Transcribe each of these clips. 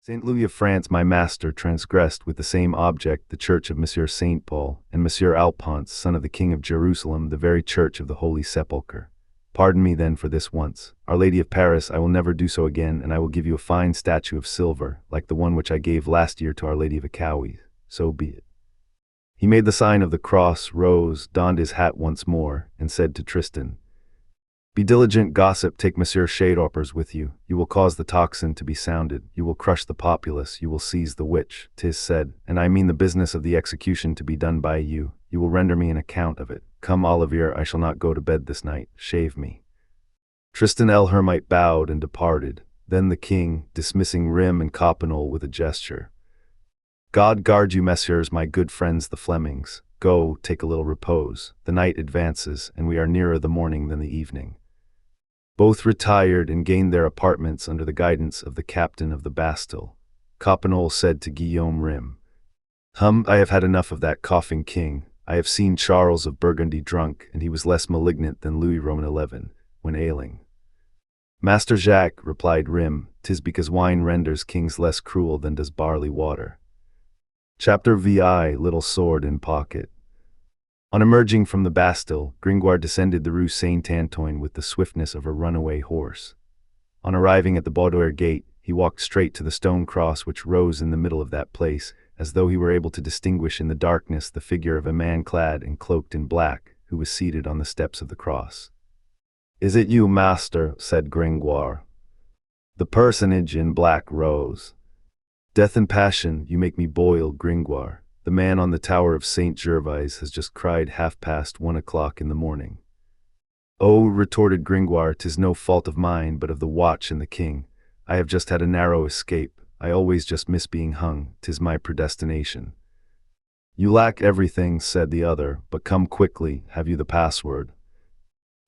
Saint Louis of France, my master, transgressed with the same object the church of Monsieur Saint Paul, and Monsieur Alphonse, son of the King of Jerusalem, the very church of the Holy Sepulchre. Pardon me then for this once. Our Lady of Paris, I will never do so again, and I will give you a fine statue of silver, like the one which I gave last year to Our Lady of Acawis. So be it. He made the sign of the cross, rose, donned his hat once more, and said to Tristan, "Be diligent, gossip, take Monsieur Shadopers with you. You will cause the tocsin to be sounded, you will crush the populace, you will seize the witch, 'tis said, and I mean the business of the execution to be done by you. You will render me an account of it. Come, Olivier, I shall not go to bed this night, shave me." Tristan el Hermite bowed and departed. Then the king, dismissing Rim and Coppenole with a gesture. "God guard you, messieurs, my good friends the Flemings. Go, take a little repose. The night advances, and we are nearer the morning than the evening." Both retired and gained their apartments under the guidance of the captain of the Bastille. Coppenole said to Guillaume Rim, I have had enough of that coughing king. I have seen Charles of Burgundy drunk, and he was less malignant than Louis Roman XI, when ailing." "Master Jacques," replied Rim, "'tis because wine renders kings less cruel than does barley water." Chapter VI, Little Sword in Pocket. On emerging from the Bastille, Gringoire descended the Rue Saint-Antoine with the swiftness of a runaway horse. On arriving at the Baudoyer gate, he walked straight to the stone cross which rose in the middle of that place, as though he were able to distinguish in the darkness the figure of a man clad and cloaked in black, who was seated on the steps of the cross. "Is it you, master?" said Gringoire. The personage in black rose. "Death and passion, you make me boil, Gringoire. The man on the tower of Saint Gervais has just cried 1:30 in the morning." "Oh," retorted Gringoire, "'tis no fault of mine, but of the watch and the king. I have just had a narrow escape. I always just miss being hung, 'tis my predestination." "You lack everything," said the other, "but come quickly, have you the password?"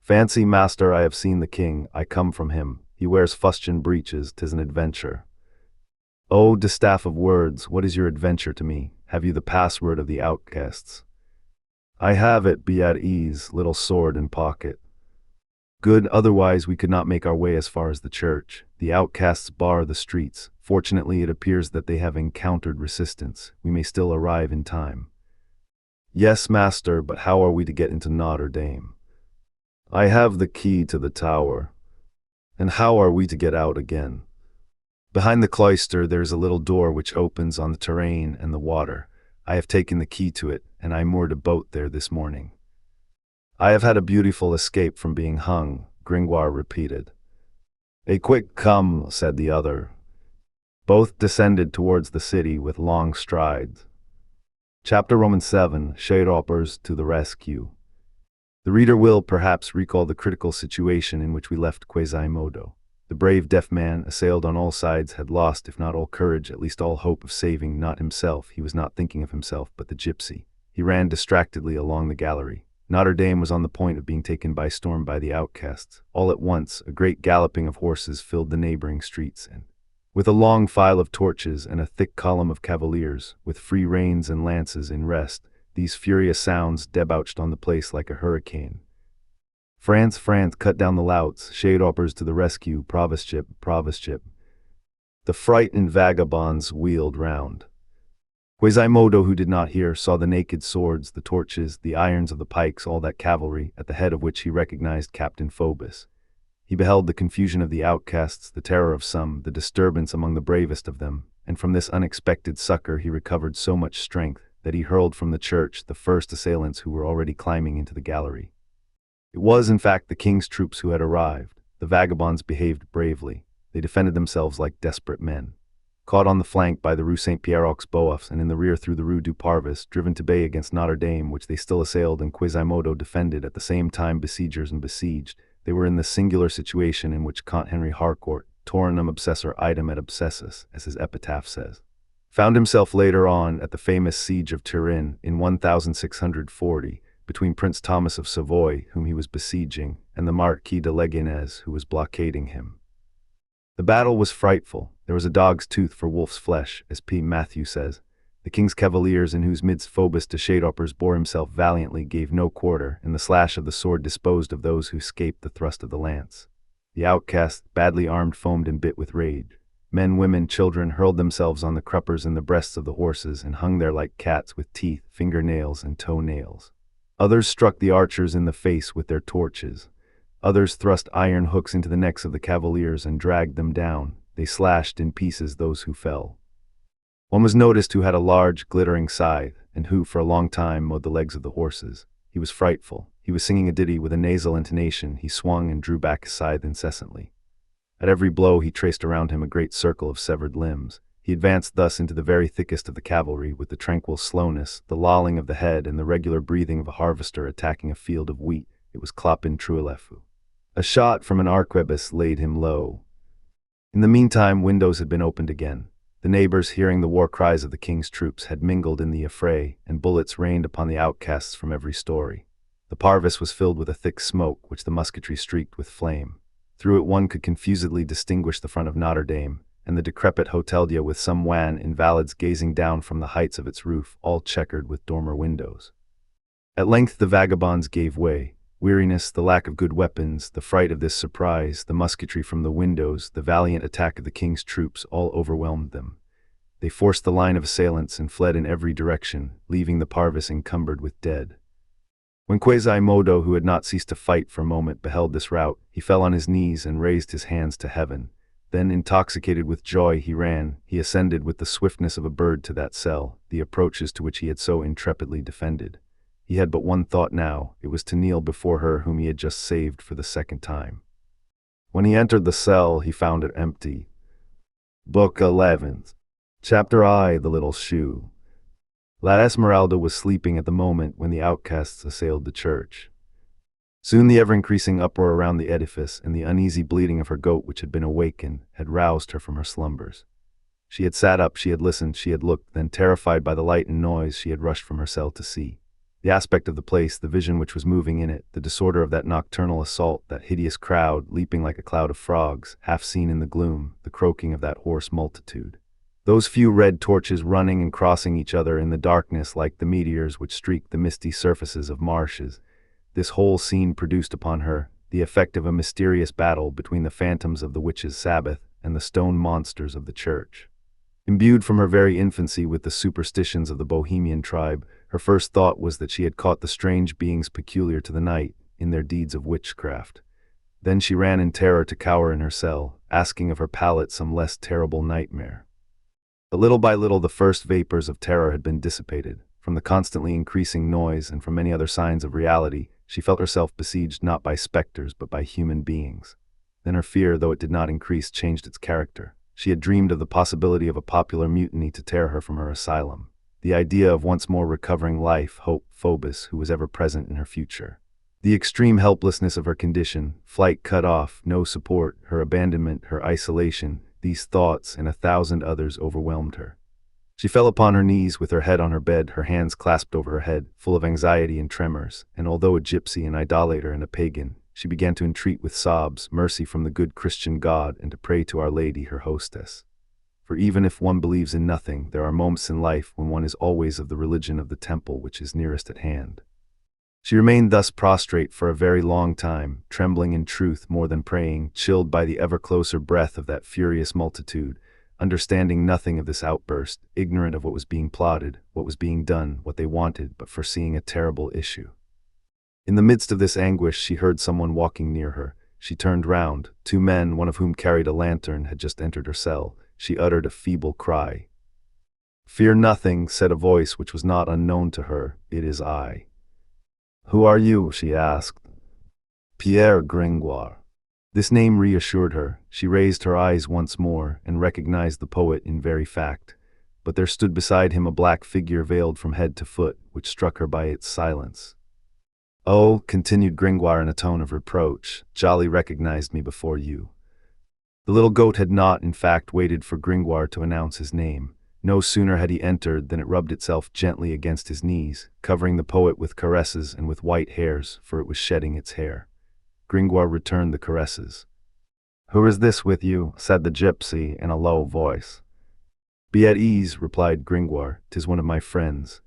"Fancy, master, I have seen the king, I come from him. He wears fustian breeches, 'tis an adventure." "Oh, distaff of words, what is your adventure to me? Have you the password of the outcasts?" "I have it, be at ease, little sword in pocket." "Good, otherwise we could not make our way as far as the church. The outcasts bar the streets. Fortunately, it appears that they have encountered resistance. We may still arrive in time." "Yes, master, but how are we to get into Notre-Dame?" "I have the key to the tower." "And how are we to get out again?" "Behind the cloister there is a little door which opens on the terrain and the water. I have taken the key to it, and I moored a boat there this morning." "I have had a beautiful escape from being hung," Gringoire repeated. "A quick come," said the other. Both descended towards the city with long strides. Chapter VII, Shadopers to the rescue. The reader will, perhaps, recall the critical situation in which we left Quasimodo. The brave deaf man, assailed on all sides, had lost, if not all courage, at least all hope of saving, not himself. He was not thinking of himself, but the gypsy. He ran distractedly along the gallery. Notre-Dame was on the point of being taken by storm by the outcasts. All at once, a great galloping of horses filled the neighboring streets, and, with a long file of torches and a thick column of cavaliers, with free reins and lances in rest, these furious sounds debouched on the place like a hurricane. "France, France, cut down the louts, Shadopers to the rescue, Provostship, Provostship." The frightened vagabonds wheeled round. Quasimodo, who did not hear, saw the naked swords, the torches, the irons of the pikes, all that cavalry, at the head of which he recognized Captain Phoebus. He beheld the confusion of the outcasts, the terror of some, the disturbance among the bravest of them, and from this unexpected succor he recovered so much strength that he hurled from the church the first assailants who were already climbing into the gallery. It was, in fact, the king's troops who had arrived. The vagabonds behaved bravely. They defended themselves like desperate men. Caught on the flank by the Rue Saint-Pierre-aux-Boeufs and in the rear through the Rue du Parvis, driven to bay against Notre-Dame, which they still assailed and Quasimodo defended at the same time besiegers and besieged, they were in the singular situation in which Count Henry Harcourt, Torinum obsessor idem et obsessus, as his epitaph says, found himself later on at the famous siege of Turin in 1640, between Prince Thomas of Savoy, whom he was besieging, and the Marquis de Leganez, who was blockading him. The battle was frightful. There was a dog's tooth for wolf's flesh, as P. Matthew says. The king's cavaliers, in whose midst Phoebus de Shadopers bore himself valiantly, gave no quarter, and the slash of the sword disposed of those who escaped the thrust of the lance. The outcasts, badly armed, foamed and bit with rage. Men, women, children hurled themselves on the cruppers and the breasts of the horses and hung there like cats with teeth, fingernails, and toenails. Others struck the archers in the face with their torches. Others thrust iron hooks into the necks of the cavaliers and dragged them down. They slashed in pieces those who fell. One was noticed who had a large, glittering scythe, and who, for a long time, mowed the legs of the horses. He was frightful. He was singing a ditty with a nasal intonation. He swung and drew back his scythe incessantly. At every blow he traced around him a great circle of severed limbs. He advanced thus into the very thickest of the cavalry, with the tranquil slowness, the lolling of the head, and the regular breathing of a harvester attacking a field of wheat. It was Clopin Truelefu. A shot from an arquebus laid him low. In the meantime, windows had been opened again. The neighbors, hearing the war cries of the king's troops, had mingled in the affray, and bullets rained upon the outcasts from every story. The parvis was filled with a thick smoke, which the musketry streaked with flame. Through it one could confusedly distinguish the front of Notre-Dame, and the decrepit Hotel-Dieu with some wan invalids gazing down from the heights of its roof, all checkered with dormer windows. At length the vagabonds gave way. Weariness, the lack of good weapons, the fright of this surprise, the musketry from the windows, the valiant attack of the king's troops, all overwhelmed them. They forced the line of assailants and fled in every direction, leaving the parvis encumbered with dead. When Quasimodo, who had not ceased to fight for a moment, beheld this rout, he fell on his knees and raised his hands to heaven. Then, intoxicated with joy, he ascended with the swiftness of a bird to that cell, the approaches to which he had so intrepidly defended. He had but one thought now. It was to kneel before her whom he had just saved for the second time. When he entered the cell, he found it empty. Book 11. Chapter I, The Little Shoe. La Esmeralda was sleeping at the moment when the outcasts assailed the church. Soon the ever-increasing uproar around the edifice and the uneasy bleating of her goat, which had been awakened, had roused her from her slumbers. She had sat up, she had listened, she had looked, then, terrified by the light and noise, she had rushed from her cell to see. The aspect of the place, the vision which was moving in it, the disorder of that nocturnal assault, that hideous crowd, leaping like a cloud of frogs, half seen in the gloom, the croaking of that hoarse multitude. Those few red torches running and crossing each other in the darkness like the meteors which streak the misty surfaces of marshes. This whole scene produced upon her the effect of a mysterious battle between the phantoms of the witches' Sabbath and the stone monsters of the church. Imbued from her very infancy with the superstitions of the Bohemian tribe, her first thought was that she had caught the strange beings peculiar to the night in their deeds of witchcraft. Then she ran in terror to cower in her cell, asking of her palate some less terrible nightmare. But little by little the first vapors of terror had been dissipated. From the constantly increasing noise and from many other signs of reality, she felt herself besieged not by specters but by human beings. Then her fear, though it did not increase, changed its character. She had dreamed of the possibility of a popular mutiny to tear her from her asylum. The idea of once more recovering life, hope, Phobos, who was ever present in her future. The extreme helplessness of her condition, flight cut off, no support, her abandonment, her isolation, these thoughts and 1,000 others overwhelmed her. She fell upon her knees with her head on her bed, her hands clasped over her head, full of anxiety and tremors, and although a gypsy, an idolater, and a pagan, she began to entreat with sobs mercy from the good Christian God and to pray to Our Lady, her hostess. For even if one believes in nothing, there are moments in life when one is always of the religion of the temple which is nearest at hand. She remained thus prostrate for a very long time, trembling in truth more than praying, chilled by the ever closer breath of that furious multitude, understanding nothing of this outburst, ignorant of what was being plotted, what was being done, what they wanted, but foreseeing a terrible issue. In the midst of this anguish she heard someone walking near her. She turned round. 2 men, one of whom carried a lantern, had just entered her cell. She uttered a feeble cry. "Fear nothing," said a voice which was not unknown to her. "It is I." "Who are you?" she asked. "Pierre Gringoire." This name reassured her. She raised her eyes once more and recognized the poet in very fact. But there stood beside him a black figure veiled from head to foot, which struck her by its silence. "Oh," continued Gringoire in a tone of reproach, "Jolly recognized me before you." The little goat had not, in fact, waited for Gringoire to announce his name. No sooner had he entered than it rubbed itself gently against his knees, covering the poet with caresses and with white hairs, for it was shedding its hair. Gringoire returned the caresses. "Who is this with you?" said the gypsy in a low voice. "Be at ease," replied Gringoire, "'tis one of my friends."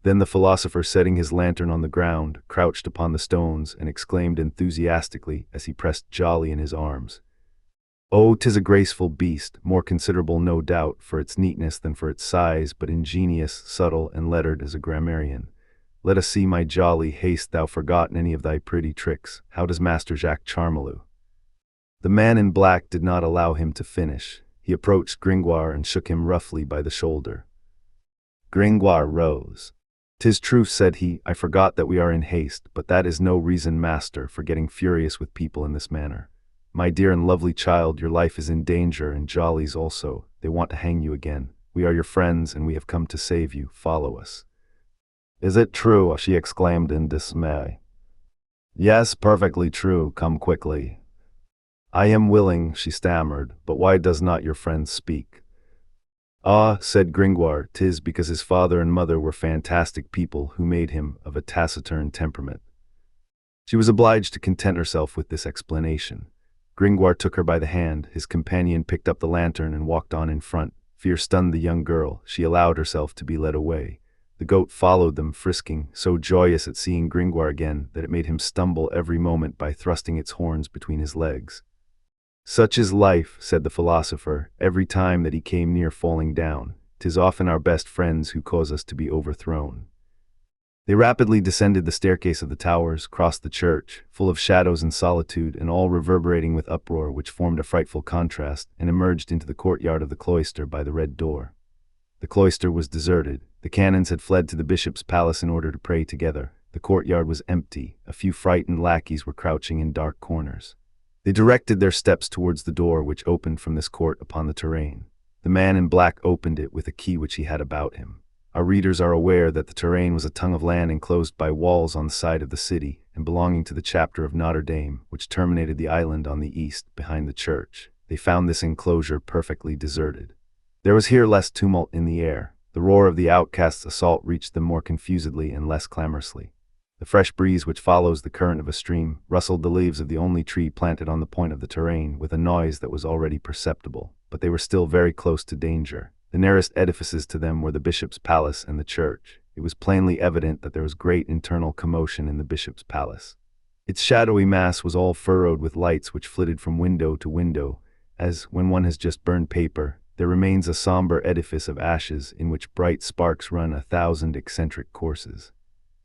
Then the philosopher, setting his lantern on the ground, crouched upon the stones and exclaimed enthusiastically as he pressed Jolly in his arms, Oh, 'tis a graceful beast, more considerable no doubt for its neatness than for its size, but ingenious, subtle, and lettered as a grammarian. Let us see, my jolly, hast thou forgotten any of thy pretty tricks? How does Master Jacques Charmelot? The man in black did not allow him to finish. He approached Gringoire and shook him roughly by the shoulder. Gringoire rose. "'Tis true," said he, "I forgot that we are in haste, but that is no reason, master, for getting furious with people in this manner. My dear and lovely child, your life is in danger, and Jolly's also. They want to hang you again. We are your friends, and we have come to save you. Follow us." "Is it true?" she exclaimed in dismay. "Yes, perfectly true. Come quickly." "I am willing," she stammered, "but why does not your friend speak?" "Ah," said Gringoire, "'tis because his father and mother were fantastic people who made him of a taciturn temperament." She was obliged to content herself with this explanation. Gringoire took her by the hand, his companion picked up the lantern and walked on in front. Fear stunned the young girl. She allowed herself to be led away. The goat followed them, frisking, so joyous at seeing Gringoire again that it made him stumble every moment by thrusting its horns between his legs. "Such is life," said the philosopher, every time that he came near falling down. "'Tis often our best friends who cause us to be overthrown." They rapidly descended the staircase of the towers, crossed the church, full of shadows and solitude, and all reverberating with uproar which formed a frightful contrast, and emerged into the courtyard of the cloister by the red door. The cloister was deserted. The canons had fled to the bishop's palace in order to pray together. The courtyard was empty. A few frightened lackeys were crouching in dark corners. They directed their steps towards the door which opened from this court upon the terrain. The man in black opened it with a key which he had about him. Our readers are aware that the terrain was a tongue of land enclosed by walls on the side of the city, and belonging to the chapter of Notre-Dame, which terminated the island on the east behind the church. They found this enclosure perfectly deserted. There was here less tumult in the air. The roar of the outcasts' assault reached them more confusedly and less clamorously. The fresh breeze which follows the current of a stream rustled the leaves of the only tree planted on the point of the terrain with a noise that was already perceptible, but they were still very close to danger. The nearest edifices to them were the bishop's palace and the church. It was plainly evident that there was great internal commotion in the bishop's palace. Its shadowy mass was all furrowed with lights which flitted from window to window, as, when one has just burned paper, there remains a somber edifice of ashes in which bright sparks run 1,000 eccentric courses.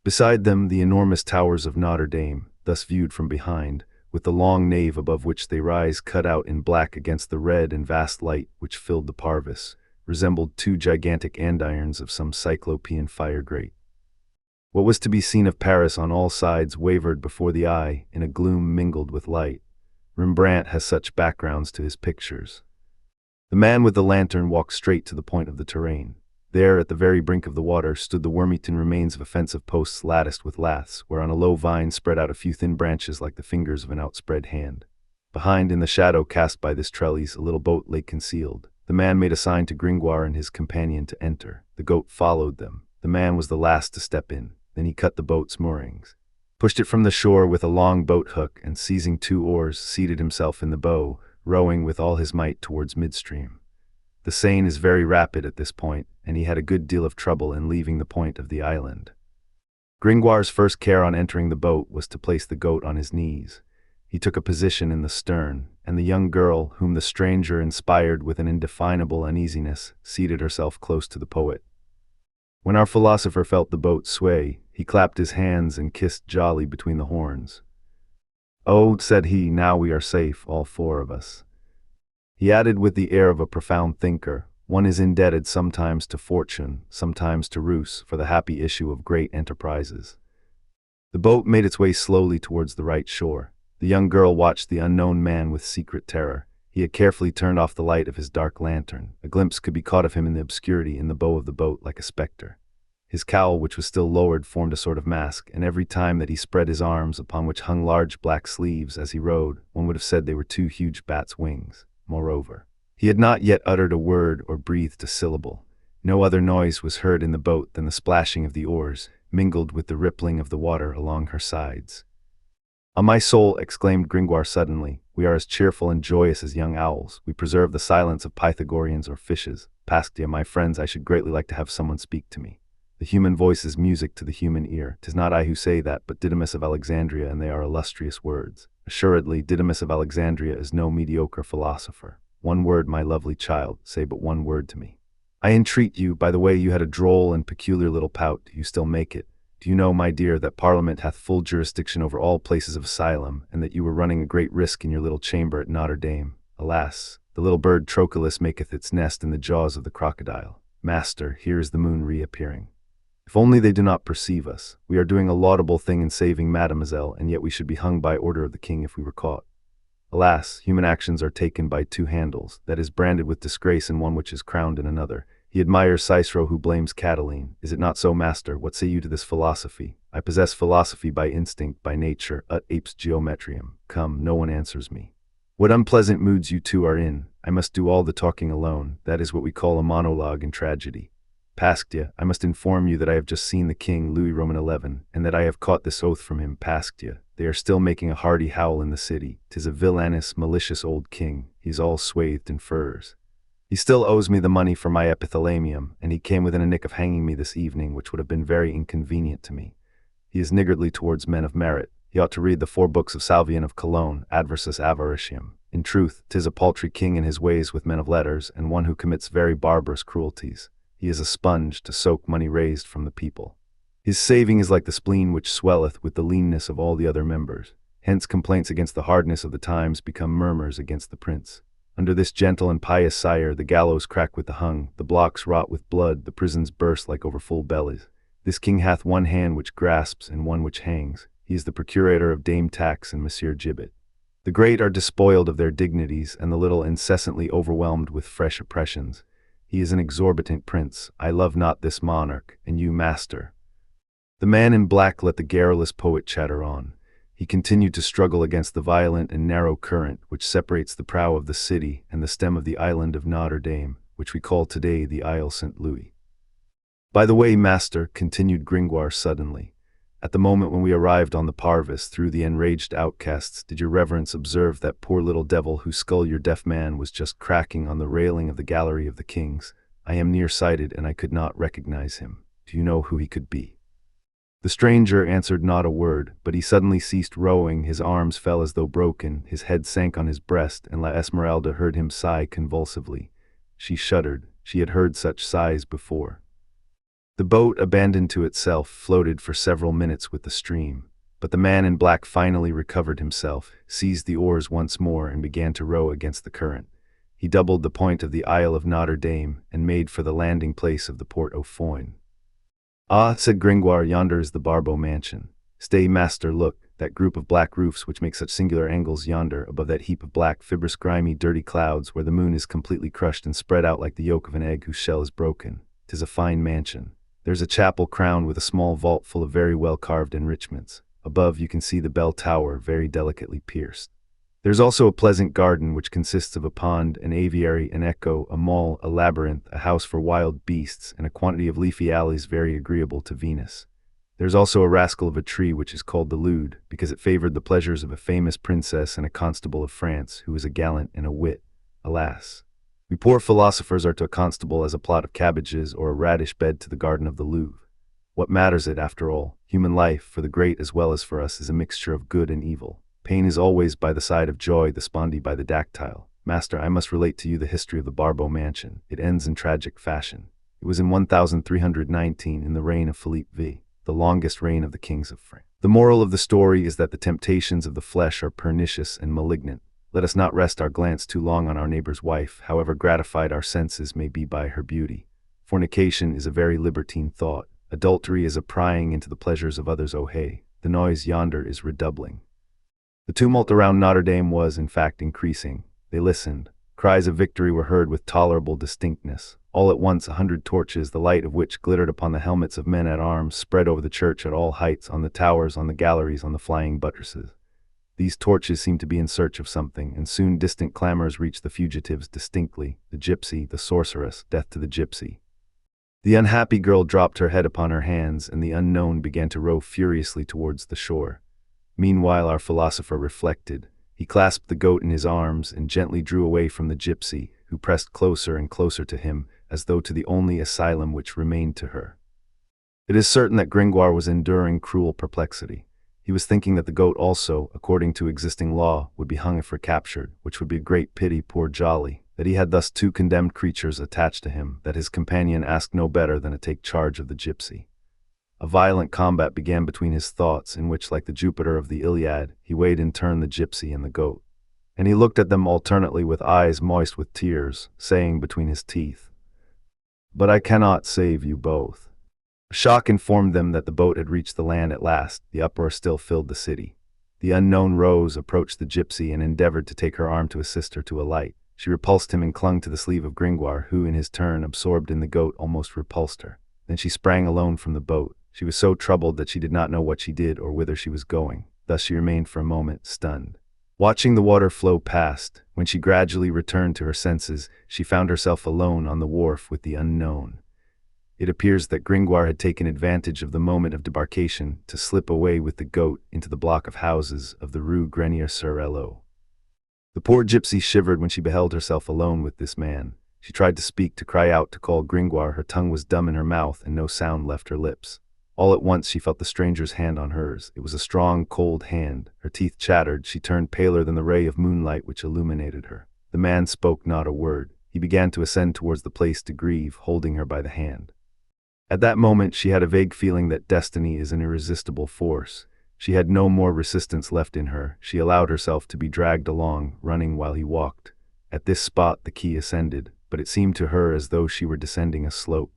Beside them, the enormous towers of Notre-Dame, thus viewed from behind, with the long nave above which they rise cut out in black against the red and vast light which filled the parvis, resembled two gigantic andirons of some cyclopean fire grate. What was to be seen of Paris on all sides wavered before the eye in a gloom mingled with light. Rembrandt has such backgrounds to his pictures. The man with the lantern walked straight to the point of the terrain. There, at the very brink of the water, stood the worm-eaten remains of offensive posts latticed with laths, where on a low vine spread out a few thin branches like the fingers of an outspread hand. Behind, in the shadow cast by this trellis, a little boat lay concealed. The man made a sign to Gringoire and his companion to enter. The goat followed them. The man was the last to step in. Then he cut the boat's moorings, pushed it from the shore with a long boat hook, and seizing 2 oars, seated himself in the bow, rowing with all his might towards midstream. The Seine is very rapid at this point, and he had a good deal of trouble in leaving the point of the island. Gringoire's first care on entering the boat was to place the goat on his knees. He took a position in the stern, and the young girl, whom the stranger inspired with an indefinable uneasiness, seated herself close to the poet. When our philosopher felt the boat sway, he clapped his hands and kissed Jolly between the horns. "Oh," said he, "now we are safe, all 4 of us." He added with the air of a profound thinker, "One is indebted sometimes to fortune, sometimes to ruse, for the happy issue of great enterprises." The boat made its way slowly towards the right shore. The young girl watched the unknown man with secret terror. He had carefully turned off the light of his dark lantern. A glimpse could be caught of him in the obscurity in the bow of the boat like a specter. His cowl, which was still lowered, formed a sort of mask, and every time that he spread his arms, upon which hung large black sleeves as he rowed, one would have said they were 2 huge bats' wings. Moreover, he had not yet uttered a word or breathed a syllable. No other noise was heard in the boat than the splashing of the oars, mingled with the rippling of the water along her sides. "On my soul," exclaimed Gringoire suddenly, "we are as cheerful and joyous as young owls. We preserve the silence of Pythagoreans or fishes. Pastia, my friends, I should greatly like to have someone speak to me. The human voice is music to the human ear. 'Tis not I who say that, but Didymus of Alexandria, and they are illustrious words. Assuredly, Didymus of Alexandria is no mediocre philosopher. One word, my lovely child, say but one word to me. I entreat you, by the way, you had a droll and peculiar little pout, do you still make it? Do you know, my dear, that Parliament hath full jurisdiction over all places of asylum, and that you were running a great risk in your little chamber at Notre-Dame? Alas, the little bird Trochilus maketh its nest in the jaws of the crocodile. Master, here is the moon reappearing. If only they do not perceive us. We are doing a laudable thing in saving Mademoiselle, and yet we should be hung by order of the king if we were caught. Alas, human actions are taken by two handles, that is branded with disgrace in one which is crowned in another. He admires Cicero who blames Catiline. Is it not so, master? What say you to this philosophy? I possess philosophy by instinct, by nature, ut apes geometriam. Come, no one answers me. What unpleasant moods you two are in. I must do all the talking alone. That is what we call a monologue in tragedy. Pastia, I must inform you that I have just seen the king, Louis Roman XI, and that I have caught this oath from him. Pastia, they are still making a hearty howl in the city. 'Tis a villainous, malicious old king. He's all swathed in furs. He still owes me the money for my epithalamium, and he came within a nick of hanging me this evening, which would have been very inconvenient to me. He is niggardly towards men of merit. He ought to read the 4 books of Salvian of Cologne, Adversus Avaritium. In truth, 'tis a paltry king in his ways with men of letters, and one who commits very barbarous cruelties. He is a sponge to soak money raised from the people. His saving is like the spleen which swelleth with the leanness of all the other members. Hence complaints against the hardness of the times become murmurs against the prince. Under this gentle and pious sire, the gallows crack with the hung, the blocks rot with blood, the prisons burst like over full bellies. This king hath one hand which grasps and one which hangs. He is the procurator of Dame Tax and Monsieur Gibbet. The great are despoiled of their dignities, and the little incessantly overwhelmed with fresh oppressions. He is an exorbitant prince. I love not this monarch, and you, master. The man in black let the garrulous poet chatter on. He continued to struggle against the violent and narrow current which separates the prow of the city and the stem of the island of Notre-Dame, which we call today the Isle St. Louis. By the way, master, continued Gringoire suddenly, at the moment when we arrived on the Parvis through the enraged outcasts, did your reverence observe that poor little devil whose skull your deaf man was just cracking on the railing of the Gallery of the Kings? I am nearsighted, and I could not recognize him. Do you know who he could be? The stranger answered not a word, but he suddenly ceased rowing, his arms fell as though broken, his head sank on his breast, and La Esmeralda heard him sigh convulsively. She shuddered. She had heard such sighs before. The boat, abandoned to itself, floated for several minutes with the stream, but the man in black finally recovered himself, seized the oars once more, and began to row against the current. He doubled the point of the Isle of Notre-Dame, and made for the landing place of the Port au Foin. Ah, said Gringoire, yonder is the Barbeau mansion. Stay, master, look, that group of black roofs which make such singular angles yonder, above that heap of black, fibrous, grimy, dirty clouds, where the moon is completely crushed and spread out like the yolk of an egg whose shell is broken. 'Tis a fine mansion. There's a chapel crowned with a small vault full of very well-carved enrichments. Above you can see the bell tower very delicately pierced. There's also a pleasant garden which consists of a pond, an aviary, an echo, a mall, a labyrinth, a house for wild beasts, and a quantity of leafy alleys very agreeable to Venus. There's also a rascal of a tree which is called the Lude, because it favored the pleasures of a famous princess and a constable of France, who was a gallant and a wit. Alas! We poor philosophers are to a constable as a plot of cabbages or a radish bed to the garden of the Louvre. What matters it, after all? Human life, for the great as well as for us, is a mixture of good and evil. Pain is always by the side of joy, the spondy by the dactyle. Master, I must relate to you the history of the Barbeau mansion. It ends in tragic fashion. It was in 1319, in the reign of Philippe V, the longest reign of the kings of France. The moral of the story is that the temptations of the flesh are pernicious and malignant. Let us not rest our glance too long on our neighbor's wife, however gratified our senses may be by her beauty. Fornication is a very libertine thought. Adultery is a prying into the pleasures of others. Oh hey, the noise yonder is redoubling. The tumult around Notre-Dame was, in fact, increasing. They listened. Cries of victory were heard with tolerable distinctness. All at once 100 torches, the light of which glittered upon the helmets of men at arms, spread over the church at all heights, on the towers, on the galleries, on the flying buttresses. These torches seemed to be in search of something, and soon distant clamors reached the fugitives distinctly. The gypsy, the sorceress, death to the gypsy. The unhappy girl dropped her head upon her hands, and the unknown began to row furiously towards the shore. Meanwhile our philosopher reflected. He clasped the goat in his arms and gently drew away from the gypsy, who pressed closer and closer to him, as though to the only asylum which remained to her. It is certain that Gringoire was enduring cruel perplexity. He was thinking that the goat also, according to existing law, would be hung if recaptured, which would be a great pity, poor Jolly, that he had thus two condemned creatures attached to him, that his companion asked no better than to take charge of the gypsy. A violent combat began between his thoughts, in which, like the Jupiter of the Iliad, he weighed in turn the gypsy and the goat. And he looked at them alternately with eyes moist with tears, saying between his teeth, "But I cannot save you both." A shock informed them that the boat had reached the land at last. The uproar still filled the city. The unknown Rose approached the gypsy and endeavored to take her arm to assist her to alight. She repulsed him and clung to the sleeve of Gringoire, who, in his turn, absorbed in the goat, almost repulsed her. Then she sprang alone from the boat. She was so troubled that she did not know what she did or whither she was going. Thus she remained for a moment, stunned, watching the water flow past. When she gradually returned to her senses, she found herself alone on the wharf with the unknown. It appears that Gringoire had taken advantage of the moment of debarkation to slip away with the goat into the block of houses of the Rue Grenier-sur-Elo. The poor gypsy shivered when she beheld herself alone with this man. She tried to speak, to cry out, to call Gringoire. Her tongue was dumb in her mouth, and no sound left her lips. All at once she felt the stranger's hand on hers. It was a strong, cold hand. Her teeth chattered. She turned paler than the ray of moonlight which illuminated her. The man spoke not a word. He began to ascend towards the place de Grève, holding her by the hand. At that moment she had a vague feeling that destiny is an irresistible force. She had no more resistance left in her. She allowed herself to be dragged along, running while he walked. At this spot the quay ascended, but it seemed to her as though she were descending a slope.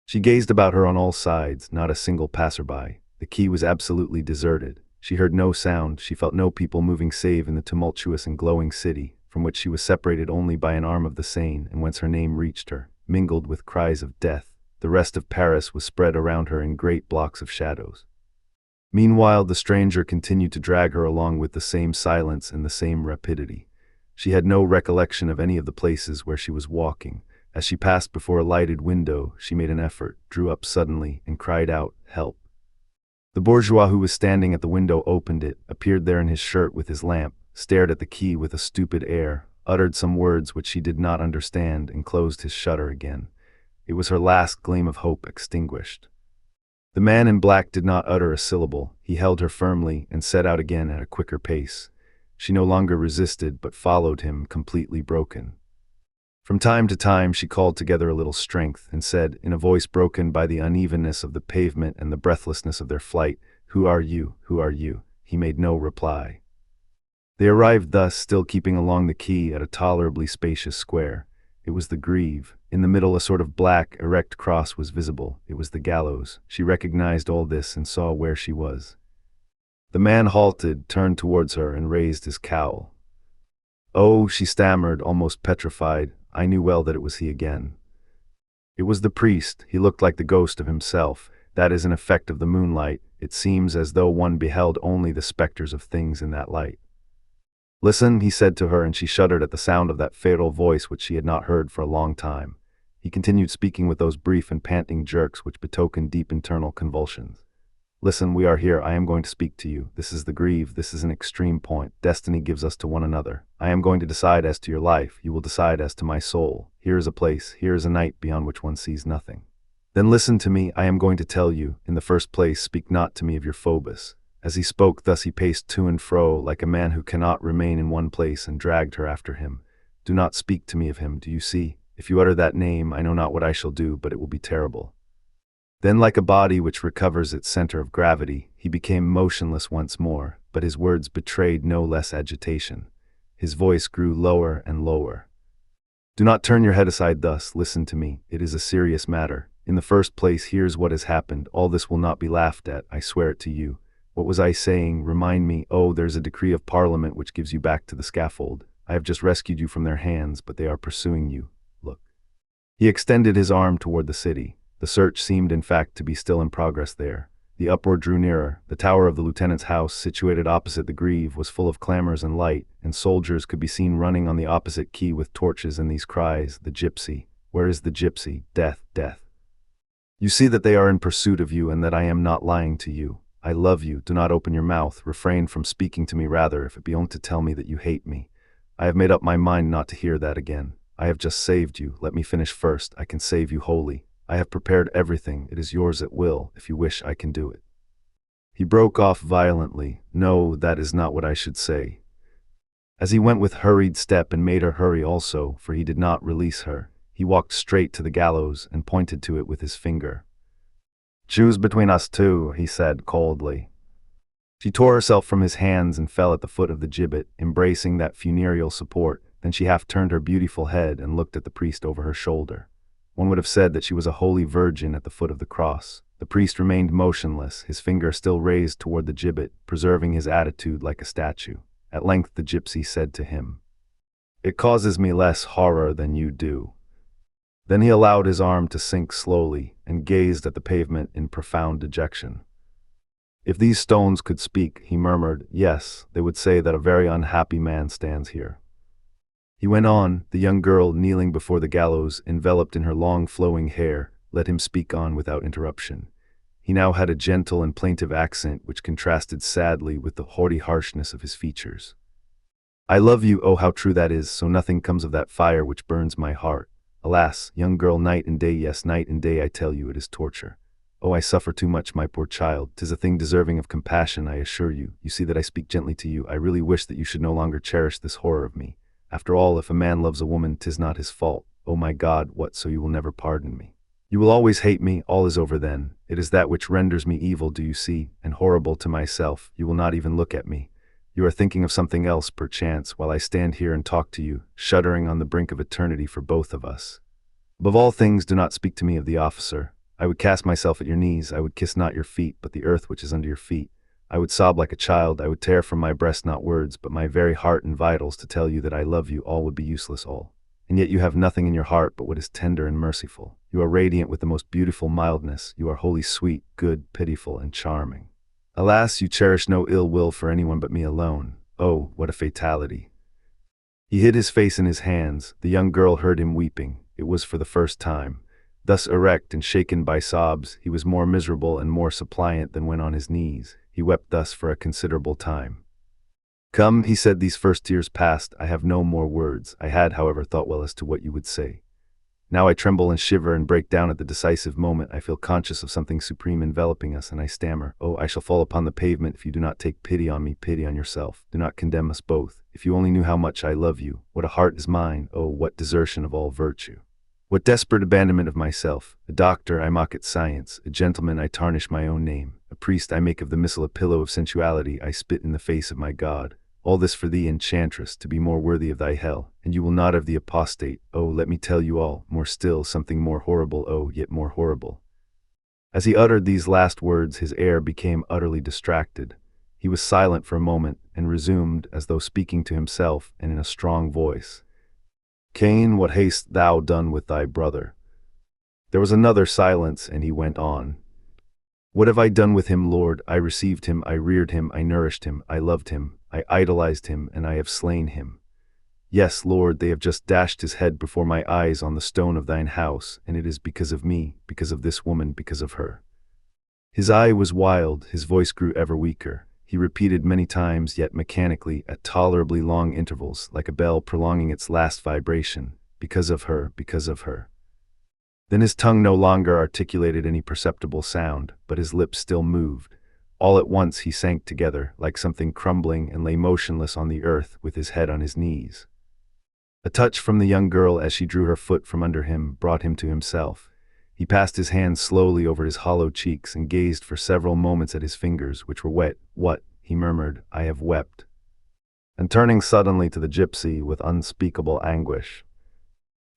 She gazed about her on all sides, not a single passerby. The quay was absolutely deserted. She heard no sound, she felt no people moving save in the tumultuous and glowing city, from which she was separated only by an arm of the Seine, and whence her name reached her, mingled with cries of death. The rest of Paris was spread around her in great blocks of shadows. Meanwhile the stranger continued to drag her along with the same silence and the same rapidity. She had no recollection of any of the places where she was walking. As she passed before a lighted window, she made an effort, drew up suddenly, and cried out, "Help!" The bourgeois who was standing at the window opened it, appeared there in his shirt with his lamp, stared at the quay with a stupid air, uttered some words which she did not understand, and closed his shutter again. It was her last gleam of hope extinguished. The man in black did not utter a syllable. He held her firmly and set out again at a quicker pace. She no longer resisted, but followed him, completely broken. From time to time she called together a little strength, and said, in a voice broken by the unevenness of the pavement and the breathlessness of their flight, "Who are you? Who are you?" He made no reply. They arrived thus, still keeping along the quay, at a tolerably spacious square. It was the Grève. In the middle a sort of black, erect cross was visible. It was the gallows. She recognized all this and saw where she was. The man halted, turned towards her, and raised his cowl. "Oh," she stammered, almost petrified. "I knew well that it was he again." It was the priest. He looked like the ghost of himself. That is an effect of the moonlight. It seems as though one beheld only the specters of things in that light. "Listen," he said to her, and she shuddered at the sound of that fatal voice which she had not heard for a long time. He continued speaking with those brief and panting jerks which betoken deep internal convulsions. "Listen, we are here. I am going to speak to you. This is the Grève. This is an extreme point. Destiny gives us to one another. I am going to decide as to your life. You will decide as to my soul. Here is a place, here is a night beyond which one sees nothing. Then listen to me. I am going to tell you. In the first place, speak not to me of your Phobos." As he spoke thus he paced to and fro, like a man who cannot remain in one place, and dragged her after him. "Do not speak to me of him, do you see? If you utter that name, I know not what I shall do, but it will be terrible." Then, like a body which recovers its center of gravity, he became motionless once more, but his words betrayed no less agitation. His voice grew lower and lower. "Do not turn your head aside thus. Listen to me. It is a serious matter. In the first place, here's what has happened. All this will not be laughed at. I swear it to you. What was I saying? Remind me. Oh, there's a decree of Parliament which gives you back to the scaffold. I have just rescued you from their hands, but they are pursuing you. Look." He extended his arm toward the city. The search seemed in fact to be still in progress there. The uproar drew nearer. The tower of the lieutenant's house, situated opposite the Grève, was full of clamors and light, and soldiers could be seen running on the opposite quay with torches and these cries, "The gypsy! Where is the gypsy? Death! Death! You see that they are in pursuit of you, and that I am not lying to you. I love you. Do not open your mouth. Refrain from speaking to me rather, if it be only to tell me that you hate me. I have made up my mind not to hear that again. I have just saved you. Let me finish first. I can save you wholly. I have prepared everything. It is yours at will. If you wish, I can do it." He broke off violently. No, that is not what I should say. As he went with hurried step and made her hurry also, for he did not release her, he walked straight to the gallows and pointed to it with his finger. "Choose between us two," he said coldly. She tore herself from his hands and fell at the foot of the gibbet, embracing that funereal support. Then she half turned her beautiful head and looked at the priest over her shoulder. One would have said that she was a holy virgin at the foot of the cross. The priest remained motionless, his finger still raised toward the gibbet, preserving his attitude like a statue. At length the gypsy said to him, "It causes me less horror than you do." Then he allowed his arm to sink slowly and gazed at the pavement in profound dejection. "If these stones could speak," he murmured, "yes, they would say that a very unhappy man stands here." He went on. The young girl, kneeling before the gallows, enveloped in her long flowing hair, let him speak on without interruption. He now had a gentle and plaintive accent which contrasted sadly with the haughty harshness of his features. "I love you, oh how true that is, so nothing comes of that fire which burns my heart. Alas, young girl, night and day, yes, night and day I tell you, it is torture. Oh, I suffer too much, my poor child. 'Tis a thing deserving of compassion, I assure you. You see that I speak gently to you. I really wish that you should no longer cherish this horror of me. After all, if a man loves a woman, 'tis not his fault. Oh my God, what, so you will never pardon me? You will always hate me, all is over then. It is that which renders me evil, do you see, and horrible to myself. You will not even look at me. You are thinking of something else, perchance, while I stand here and talk to you, shuddering on the brink of eternity for both of us. Above all things, do not speak to me of the officer. I would cast myself at your knees. I would kiss not your feet, but the earth which is under your feet. I would sob like a child. I would tear from my breast not words, but my very heart and vitals to tell you that I love you. All would be useless, all. And yet you have nothing in your heart but what is tender and merciful. You are radiant with the most beautiful mildness. You are wholly sweet, good, pitiful, and charming. Alas, you cherish no ill will for anyone but me alone. Oh, what a fatality." He hid his face in his hands. The young girl heard him weeping. It was for the first time. Thus erect and shaken by sobs, he was more miserable and more suppliant than when on his knees. He wept thus for a considerable time. "Come," he said, "these first tears past, I have no more words. I had, however, thought well as to what you would say. Now I tremble and shiver and break down at the decisive moment. I feel conscious of something supreme enveloping us, and I stammer, oh, I shall fall upon the pavement if you do not take pity on me, pity on yourself. Do not condemn us both. If you only knew how much I love you, what a heart is mine, oh, what desertion of all virtue. What desperate abandonment of myself. A doctor, I mock at science. A gentleman, I tarnish my own name. A priest, I make of the missal a pillow of sensuality. I spit in the face of my God. All this for thee, enchantress, to be more worthy of thy hell. And you will not of the apostate. Oh, let me tell you all, more still, something more horrible, oh, yet more horrible." As he uttered these last words, his air became utterly distracted. He was silent for a moment, and resumed, as though speaking to himself, and in a strong voice, "Cain, what hast thou done with thy brother?" There was another silence, and he went on, "What have I done with him, Lord? I received him, I reared him, I nourished him, I loved him, I idolized him, and I have slain him. Yes, Lord, they have just dashed his head before my eyes on the stone of thine house, and it is because of me, because of this woman, because of her." His eye was wild, his voice grew ever weaker. He repeated many times, yet mechanically, at tolerably long intervals, like a bell prolonging its last vibration, "Because of her, because of her." Then his tongue no longer articulated any perceptible sound, but his lips still moved. All at once he sank together, like something crumbling, and lay motionless on the earth, with his head on his knees. A touch from the young girl as she drew her foot from under him brought him to himself. He passed his hand slowly over his hollow cheeks and gazed for several moments at his fingers, which were wet. "What?" he murmured, "I have wept." And turning suddenly to the gypsy with unspeakable anguish,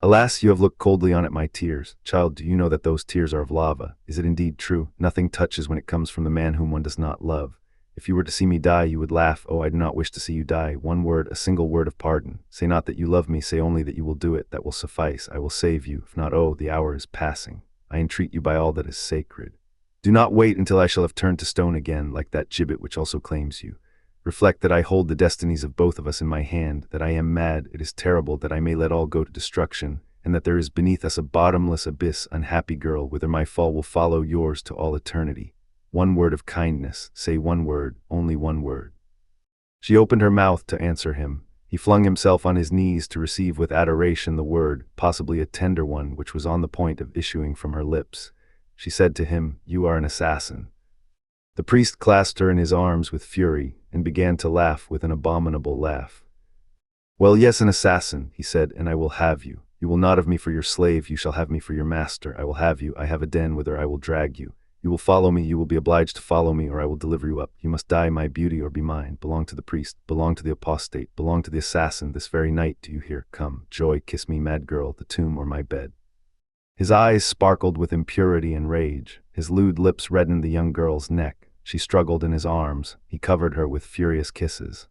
"Alas, you have looked coldly on at my tears. Child, do you know that those tears are of lava? Is it indeed true? Nothing touches when it comes from the man whom one does not love. If you were to see me die, you would laugh. Oh, I do not wish to see you die. One word, a single word of pardon. Say not that you love me, say only that you will do it. That will suffice. I will save you. If not, oh, the hour is passing. I entreat you by all that is sacred. Do not wait until I shall have turned to stone again, like that gibbet which also claims you. Reflect that I hold the destinies of both of us in my hand, that I am mad, it is terrible, that I may let all go to destruction, and that there is beneath us a bottomless abyss, unhappy girl, whither my fall will follow yours to all eternity. One word of kindness, say one word, only one word." She opened her mouth to answer him. He flung himself on his knees to receive with adoration the word, possibly a tender one, which was on the point of issuing from her lips. She said to him, "You are an assassin." The priest clasped her in his arms with fury and began to laugh with an abominable laugh. "Well, yes, an assassin," he said, "and I will have you. You will not have me for your slave, you shall have me for your master. I will have you, I have a den whither I will drag you. You will follow me, you will be obliged to follow me, or I will deliver you up. You must die, my beauty, or be mine. Belong to the priest, belong to the apostate, belong to the assassin, this very night, do you hear? Come, joy, kiss me, mad girl, the tomb or my bed." His eyes sparkled with impurity and rage. His lewd lips reddened the young girl's neck. She struggled in his arms. He covered her with furious kisses.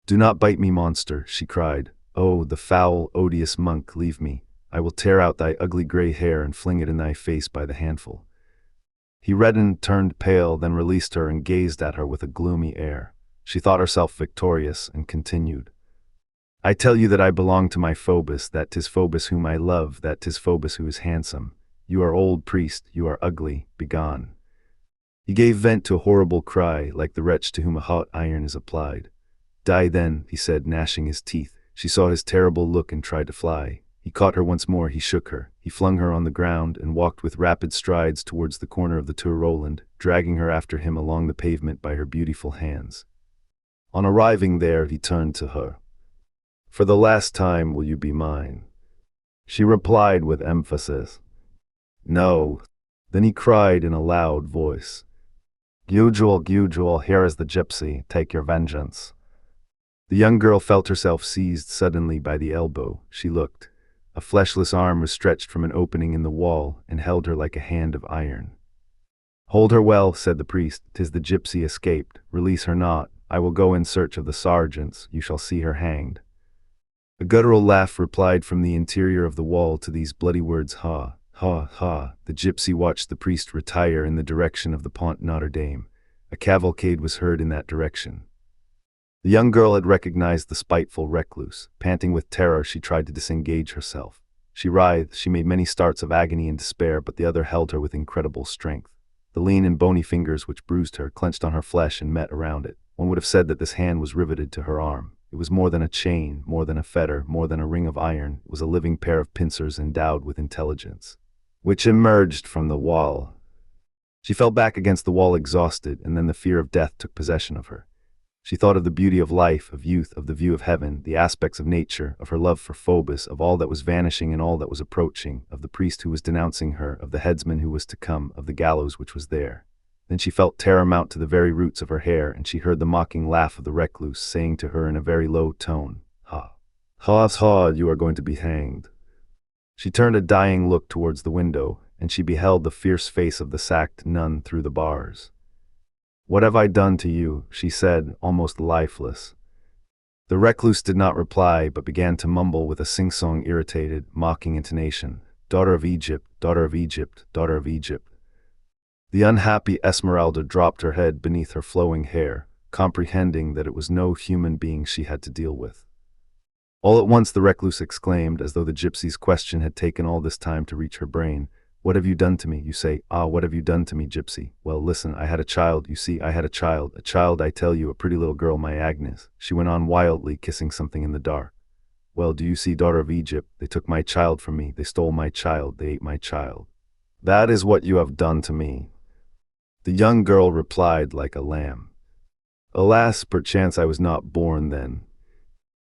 "Do not bite me, monster," she cried. "Oh, the foul, odious monk, leave me. I will tear out thy ugly gray hair and fling it in thy face by the handful." He reddened, turned pale, then released her and gazed at her with a gloomy air. She thought herself victorious and continued, "I tell you that I belong to my Phobos, that 'tis Phobos whom I love, that 'tis Phobos who is handsome. You are old, priest, you are ugly, begone." He gave vent to a horrible cry, like the wretch to whom a hot iron is applied. "Die then," he said, gnashing his teeth. She saw his terrible look and tried to fly. He caught her once more, he shook her. He flung her on the ground and walked with rapid strides towards the corner of the Tour Roland, dragging her after him along the pavement by her beautiful hands. On arriving there, he turned to her. "For the last time, will you be mine?" She replied with emphasis, "No." Then he cried in a loud voice, "Usual, usual, here is the gypsy, take your vengeance." The young girl felt herself seized suddenly by the elbow. She looked. A fleshless arm was stretched from an opening in the wall and held her like a hand of iron. "Hold her well," said the priest. "'Tis the gypsy escaped. Release her not. I will go in search of the sergeants. You shall see her hanged." A guttural laugh replied from the interior of the wall to these bloody words. "Ha, ha, ha." The gypsy watched the priest retire in the direction of the Pont Notre-Dame. A cavalcade was heard in that direction. The young girl had recognized the spiteful recluse. Panting with terror, she tried to disengage herself. She writhed, she made many starts of agony and despair, but the other held her with incredible strength. The lean and bony fingers which bruised her clenched on her flesh and met around it. One would have said that this hand was riveted to her arm. It was more than a chain, more than a fetter, more than a ring of iron. It was a living pair of pincers endowed with intelligence, which emerged from the wall. She fell back against the wall exhausted, and then the fear of death took possession of her. She thought of the beauty of life, of youth, of the view of heaven, the aspects of nature, of her love for Phobos, of all that was vanishing and all that was approaching, of the priest who was denouncing her, of the headsman who was to come, of the gallows which was there. Then she felt terror mount to the very roots of her hair, and she heard the mocking laugh of the recluse, saying to her in a very low tone, "Ha, ha, ha, you are going to be hanged." She turned a dying look towards the window, and she beheld the fierce face of the sacked nun through the bars. "What have I done to you?" she said, almost lifeless. The recluse did not reply, but began to mumble with a sing-song irritated, mocking intonation, "Daughter of Egypt, daughter of Egypt, daughter of Egypt." The unhappy Esmeralda dropped her head beneath her flowing hair, comprehending that it was no human being she had to deal with. All at once the recluse exclaimed, as though the gypsy's question had taken all this time to reach her brain, "What have you done to me?" You say, "Ah, what have you done to me, gypsy?" Well, listen, I had a child, you see, I had a child, I tell you, a pretty little girl, my Agnes. She went on wildly, kissing something in the dark. Well, do you see, daughter of Egypt, they took my child from me, they stole my child, they ate my child. That is what you have done to me. The young girl replied like a lamb, "Alas, perchance I was not born then."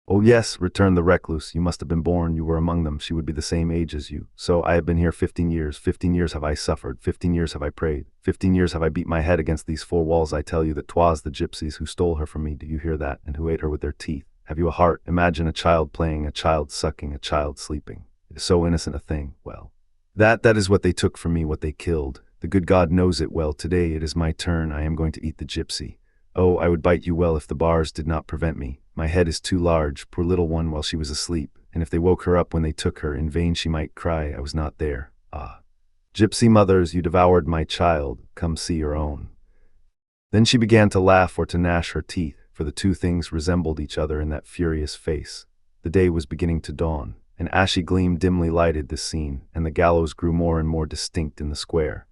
"Oh yes," returned the recluse, "you must have been born, you were among them, she would be the same age as you. So I have been here 15 years, 15 years have I suffered, 15 years have I prayed, 15 years have I beat my head against these four walls. I tell you that 'twas the gypsies who stole her from me, do you hear that, and who ate her with their teeth. Have you a heart? Imagine a child playing, a child sucking, a child sleeping. It is so innocent a thing. Well, that is what they took from me, what they killed. The good God knows it well. Today it is my turn, I am going to eat the gypsy. Oh, I would bite you well if the bars did not prevent me. My head is too large, poor little one, while she was asleep, and if they woke her up when they took her, in vain she might cry, I was not there. Ah, gypsy mothers, you devoured my child, come see your own." Then she began to laugh or to gnash her teeth, for the two things resembled each other in that furious face. The day was beginning to dawn. An ashy gleam dimly lighted the scene, and the gallows grew more and more distinct in the square.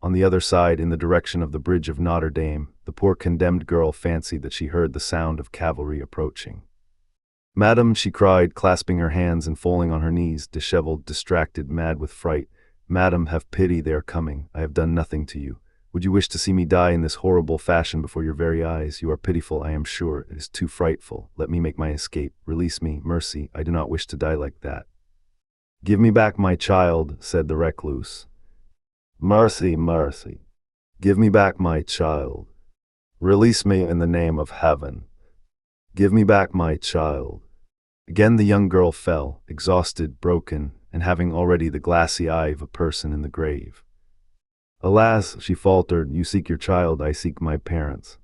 On the other side, in the direction of the bridge of Notre-Dame, the poor condemned girl fancied that she heard the sound of cavalry approaching. "Madam," she cried, clasping her hands and falling on her knees, disheveled, distracted, mad with fright, "Madam, have pity, they are coming. I have done nothing to you. Would you wish to see me die in this horrible fashion before your very eyes? You are pitiful, I am sure. It is too frightful. Let me make my escape. Release me. Mercy, I do not wish to die like that. Give me back my child, said the recluse. Mercy, mercy. Give me back my child. Release me in the name of heaven. Give me back my child. Again the young girl fell, exhausted, broken, and having already the glassy eye of a person in the grave. Alas, she faltered, you seek your child, I seek my parents.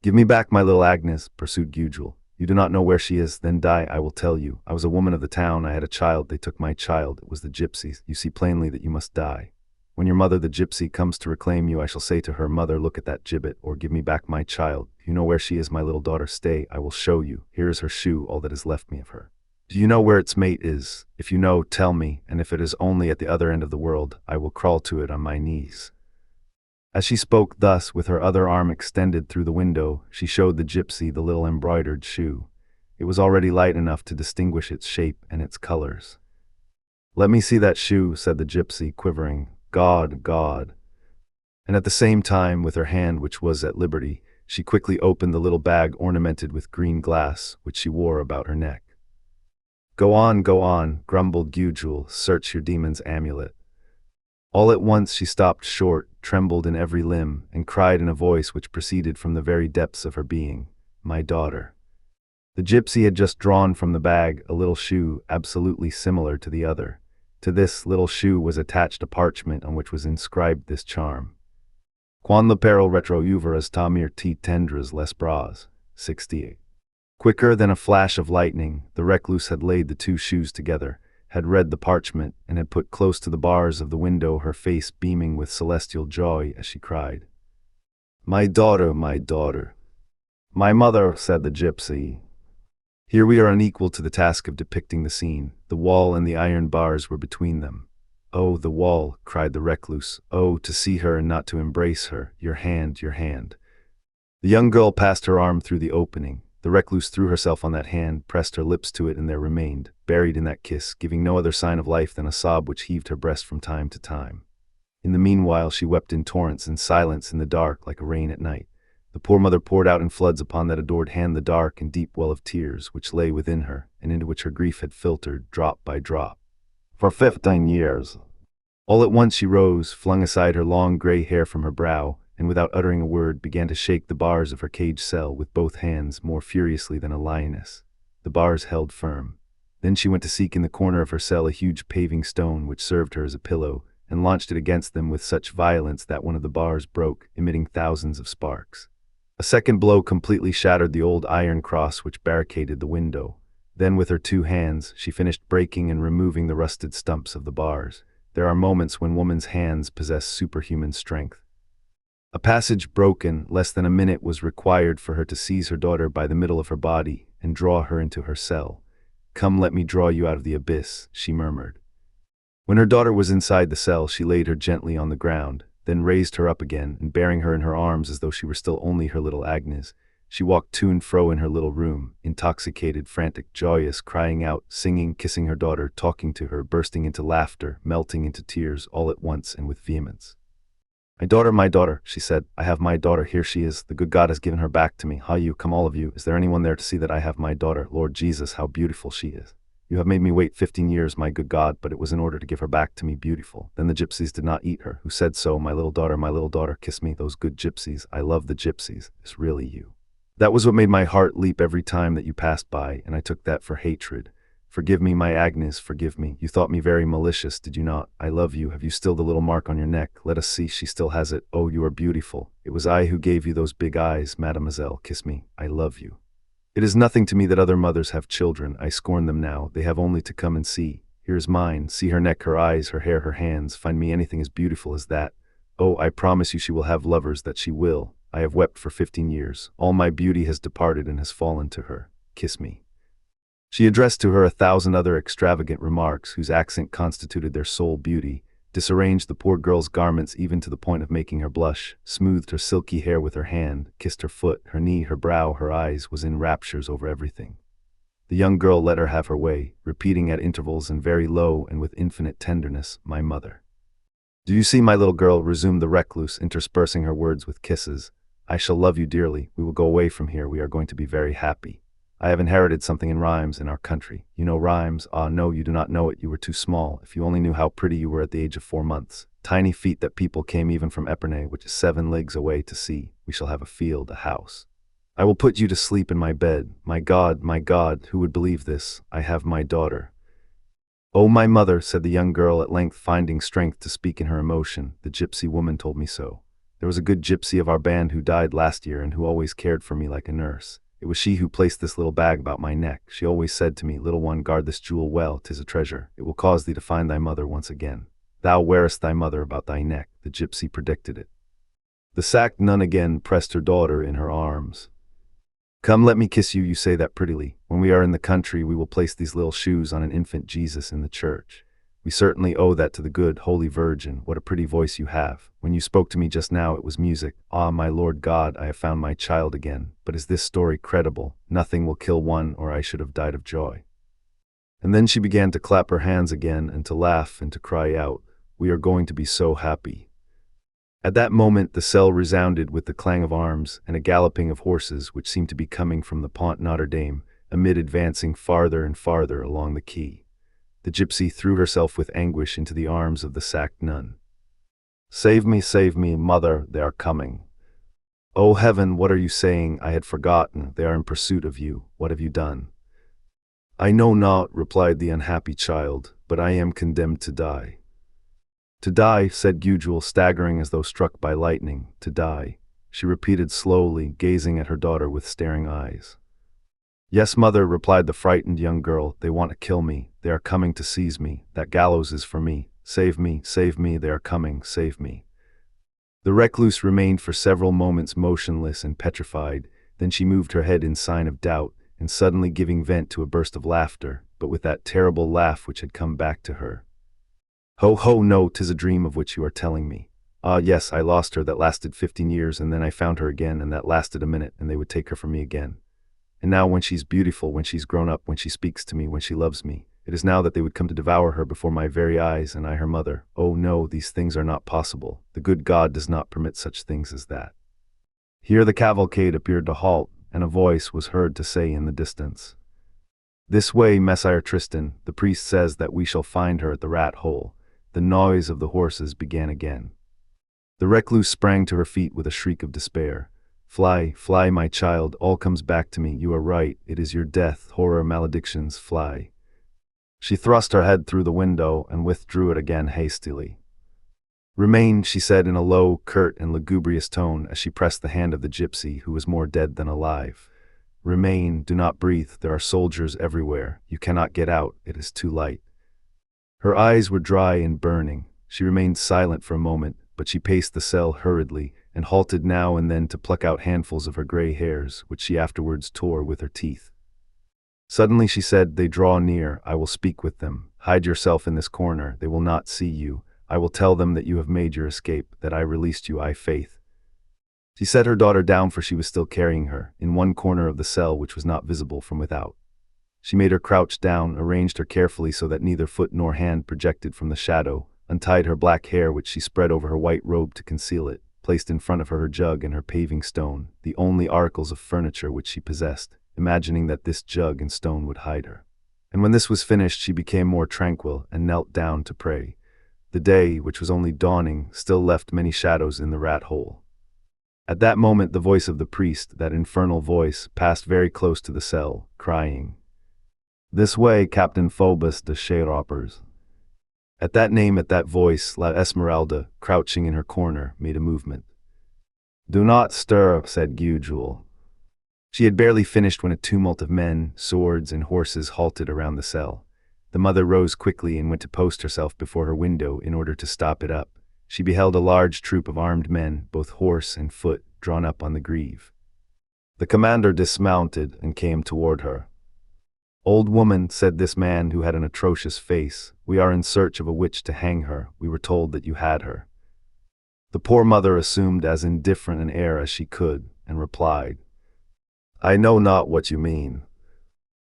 Give me back my little Agnes, pursued Gudule. You do not know where she is, then die, I will tell you. I was a woman of the town, I had a child, they took my child, it was the gypsies. You see plainly that you must die. When your mother, the gypsy, comes to reclaim you, I shall say to her, Mother, look at that gibbet, or give me back my child. You know where she is, my little daughter, stay, I will show you. Here is her shoe, all that is left me of her. Do you know where its mate is? If you know, tell me, and if it is only at the other end of the world, I will crawl to it on my knees. As she spoke thus, with her other arm extended through the window, she showed the gypsy the little embroidered shoe. It was already light enough to distinguish its shape and its colors. Let me see that shoe, said the gypsy, quivering. God, God. And at the same time, with her hand which was at liberty, she quickly opened the little bag ornamented with green glass, which she wore about her neck. Go on, grumbled Gudule, search your demon's amulet. All at once she stopped short, trembled in every limb, and cried in a voice which proceeded from the very depths of her being, My daughter. The gypsy had just drawn from the bag a little shoe absolutely similar to the other. To this little shoe was attached a parchment on which was inscribed this charm. Quan le peril retrouvras tamir ti tendres les bras. 68. Quicker than a flash of lightning, the recluse had laid the two shoes together, had read the parchment, and had put close to the bars of the window, her face beaming with celestial joy as she cried, My daughter, my daughter. My mother, said the gypsy. Here we are unequal to the task of depicting the scene. The wall and the iron bars were between them. Oh, the wall, cried the recluse. Oh, to see her and not to embrace her. Your hand, your hand. The young girl passed her arm through the opening. The recluse threw herself on that hand, pressed her lips to it, and there remained, buried in that kiss, giving no other sign of life than a sob which heaved her breast from time to time. In the meanwhile she wept in torrents, in silence, in the dark, like a rain at night. The poor mother poured out in floods upon that adored hand the dark and deep well of tears which lay within her, and into which her grief had filtered, drop by drop. For 15 years. All at once she rose, flung aside her long gray hair from her brow, and without uttering a word began to shake the bars of her cage cell with both hands more furiously than a lioness. The bars held firm. Then she went to seek in the corner of her cell a huge paving stone which served her as a pillow, and launched it against them with such violence that one of the bars broke, emitting thousands of sparks. A second blow completely shattered the old iron cross which barricaded the window. Then with her two hands she finished breaking and removing the rusted stumps of the bars. There are moments when woman's hands possess superhuman strength. A passage broken, less than a minute was required for her to seize her daughter by the middle of her body and draw her into her cell. Come, let me draw you out of the abyss, she murmured. When her daughter was inside the cell, she laid her gently on the ground, then raised her up again, and bearing her in her arms as though she were still only her little Agnes, she walked to and fro in her little room, intoxicated, frantic, joyous, crying out, singing, kissing her daughter, talking to her, bursting into laughter, melting into tears, all at once and with vehemence. My daughter, she said, I have my daughter, here she is, the good God has given her back to me. Ha, you, come all of you, is there anyone there to see that I have my daughter? Lord Jesus, how beautiful she is. You have made me wait 15 years, my good God, but it was in order to give her back to me beautiful. Then the gypsies did not eat her. Who said so? My little daughter, kiss me, those good gypsies. I love the gypsies. It's really you. That was what made my heart leap every time that you passed by, and I took that for hatred. Forgive me, my Agnes, forgive me. You thought me very malicious, did you not? I love you. Have you still the little mark on your neck? Let us see, she still has it. Oh, you are beautiful. It was I who gave you those big eyes, mademoiselle. Kiss me. I love you. It is nothing to me that other mothers have children. I scorn them now. They have only to come and see. Here is mine. See her neck, her eyes, her hair, her hands. Find me anything as beautiful as that. Oh, I promise you she will have lovers, that she will. I have wept for 15 years. All my beauty has departed and has fallen to her. Kiss me. She addressed to her 1,000 other extravagant remarks whose accent constituted their sole beauty, disarranged the poor girl's garments even to the point of making her blush, smoothed her silky hair with her hand, kissed her foot, her knee, her brow, her eyes, was in raptures over everything. The young girl let her have her way, repeating at intervals and very low and with infinite tenderness, my mother. Do you see, my little girl, resumed the recluse, interspersing her words with kisses. I shall love you dearly. We will go away from here. We are going to be very happy. I have inherited something in rhymes in our country. You know rhymes? Ah, no, you do not know it. You were too small. If you only knew how pretty you were at the age of 4 months. Tiny feet that people came even from Epernay, which is 7 leagues away, to see. We shall have a field, a house. I will put you to sleep in my bed. My God, who would believe this? I have my daughter. Oh, my mother, said the young girl, at length finding strength to speak in her emotion. The gypsy woman told me so. There was a good gypsy of our band who died last year and who always cared for me like a nurse. It was she who placed this little bag about my neck. She always said to me, little one, guard this jewel well, 'tis a treasure. It will cause thee to find thy mother once again. Thou wearest thy mother about thy neck. The gypsy predicted it. The sacked nun again pressed her daughter in her arms. Come, let me kiss you, you say that prettily. When we are in the country, we will place these little shoes on an infant Jesus in the church. We certainly owe that to the good, holy Virgin. What a pretty voice you have. When you spoke to me just now, it was music. Ah, my Lord God, I have found my child again. But is this story credible? Nothing will kill one, or I should have died of joy. And then she began to clap her hands again, and to laugh, and to cry out, we are going to be so happy. At that moment the cell resounded with the clang of arms and a galloping of horses which seemed to be coming from the Pont Notre-Dame, amid advancing farther and farther along the quay. The gypsy threw herself with anguish into the arms of the sacked nun. Save me, mother, they are coming. Oh heaven, what are you saying? I had forgotten. They are in pursuit of you. What have you done? I know not, replied the unhappy child, but I am condemned to die. To die, said Hugo, staggering as though struck by lightning. To die, she repeated slowly, gazing at her daughter with staring eyes. Yes, mother, replied the frightened young girl. They want to kill me. They are coming to seize me. That gallows is for me. Save me, they are coming, save me. The recluse remained for several moments motionless and petrified. Then she moved her head in sign of doubt, and suddenly giving vent to a burst of laughter, but with that terrible laugh which had come back to her. Ho, ho, no, 'tis a dream of which you are telling me. Ah, yes, I lost her, that lasted 15 years, and then I found her again, and that lasted a minute, and they would take her from me again. And now when she's beautiful, when she's grown up, when she speaks to me, when she loves me, it is now that they would come to devour her before my very eyes, and I her mother. Oh no, these things are not possible. The good God does not permit such things as that. Here the cavalcade appeared to halt, and a voice was heard to say in the distance, This way, Messire Tristan, the priest says that we shall find her at the rat hole. The noise of the horses began again. The recluse sprang to her feet with a shriek of despair. Fly, fly, my child, all comes back to me, you are right, it is your death, horror, maledictions, fly. She thrust her head through the window and withdrew it again hastily. Remain, she said in a low, curt, and lugubrious tone as she pressed the hand of the gypsy, who was more dead than alive. Remain, do not breathe, there are soldiers everywhere, you cannot get out, it is too light. Her eyes were dry and burning. She remained silent for a moment, but she paced the cell hurriedly, and halted now and then to pluck out handfuls of her gray hairs, which she afterwards tore with her teeth. Suddenly she said, They draw near, I will speak with them. Hide yourself in this corner, they will not see you. I will tell them that you have made your escape, that I released you, I faith. She set her daughter down, for she was still carrying her, in one corner of the cell which was not visible from without. She made her crouch down, arranged her carefully so that neither foot nor hand projected from the shadow, untied her black hair which she spread over her white robe to conceal it, placed in front of her jug and her paving stone, the only articles of furniture which she possessed, imagining that this jug and stone would hide her. And when this was finished she became more tranquil and knelt down to pray. The day, which was only dawning, still left many shadows in the rat hole. At that moment the voice of the priest, that infernal voice, passed very close to the cell, crying, This way, Captain Phobos de Chairopers. At that name, at that voice, La Esmeralda, crouching in her corner, made a movement. Do not stir, said Hugo. She had barely finished when a tumult of men, swords, and horses halted around the cell. The mother rose quickly and went to post herself before her window in order to stop it up. She beheld a large troop of armed men, both horse and foot, drawn up on the greave. The commander dismounted and came toward her. Old woman, said this man who had an atrocious face, we are in search of a witch to hang her. We were told that you had her. The poor mother assumed as indifferent an air as she could, and replied, I know not what you mean.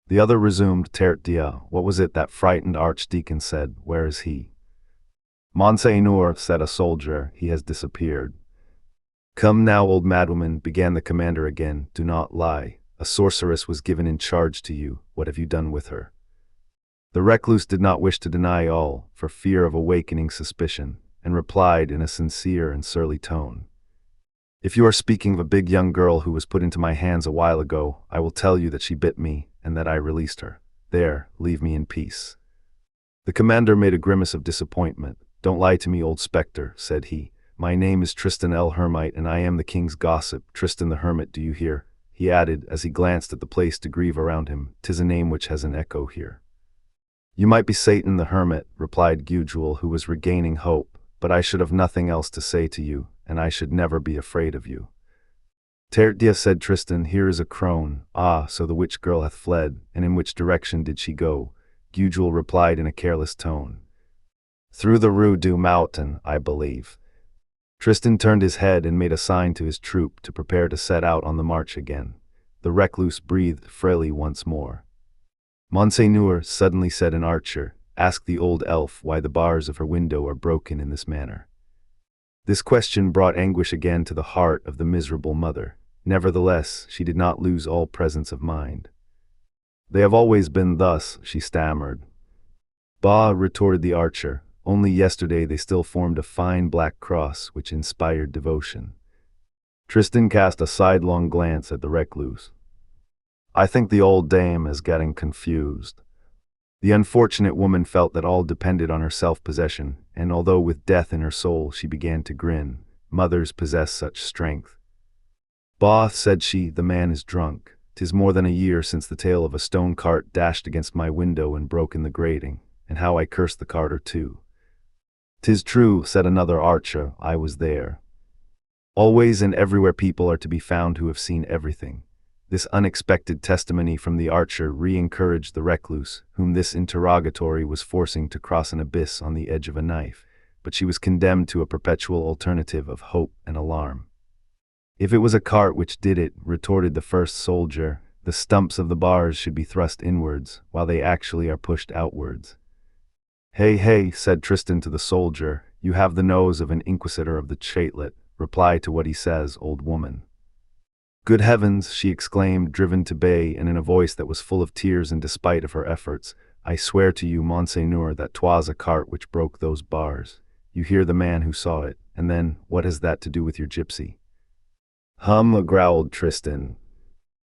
The other resumed, Tertia, what was it that frightened archdeacon said, where is he? Monseigneur, said a soldier, he has disappeared. Come now, old madwoman, began the commander again, do not lie. A sorceress was given in charge to you. What have you done with her? The recluse did not wish to deny all, for fear of awakening suspicion, and replied in a sincere and surly tone. If you are speaking of a big young girl who was put into my hands a while ago, I will tell you that she bit me, and that I released her. There, leave me in peace. The commander made a grimace of disappointment. Don't lie to me, old spectre, said he. My name is Tristan el Hermite, and I am the king's gossip. Tristan the Hermit, do you hear? He added, as he glanced at the place to grieve around him. 'Tis a name which has an echo here. You might be Satan the Hermit, replied Gujuel, who was regaining hope, but I should have nothing else to say to you, and I should never be afraid of you. Tertia, said Tristan, here is a crone. Ah, so the witch girl hath fled, and in which direction did she go? Gujuel replied in a careless tone. Through the Rue du Mountain, I believe. Tristan turned his head and made a sign to his troop to prepare to set out on the march again. The recluse breathed freely once more. Monseigneur, suddenly said an archer, ask the old elf why the bars of her window are broken in this manner. This question brought anguish again to the heart of the miserable mother. Nevertheless, she did not lose all presence of mind. They have always been thus, she stammered. Bah, retorted the archer, only yesterday they still formed a fine black cross which inspired devotion. Tristan cast a sidelong glance at the recluse. I think the old dame is getting confused. The unfortunate woman felt that all depended on her self-possession, and although with death in her soul she began to grin, mothers possess such strength. Bah, said she, the man is drunk. 'Tis more than a year since the tail of a stone cart dashed against my window and broke in the grating, and how I cursed the carter too. 'Tis true, said another archer, I was there. Always and everywhere people are to be found who have seen everything. This unexpected testimony from the archer re-encouraged the recluse, whom this interrogatory was forcing to cross an abyss on the edge of a knife, but she was condemned to a perpetual alternative of hope and alarm. If it was a cart which did it, retorted the first soldier, the stumps of the bars should be thrust inwards, while they actually are pushed outwards. Hey, hey, said Tristan to the soldier, you have the nose of an inquisitor of the chatelet. Reply to what he says, old woman. Good heavens, she exclaimed, driven to bay, and in a voice that was full of tears in despite of her efforts, I swear to you, Monseigneur, that 'twas a cart which broke those bars. You hear the man who saw it, and then, what has that to do with your gypsy? Growled Tristan.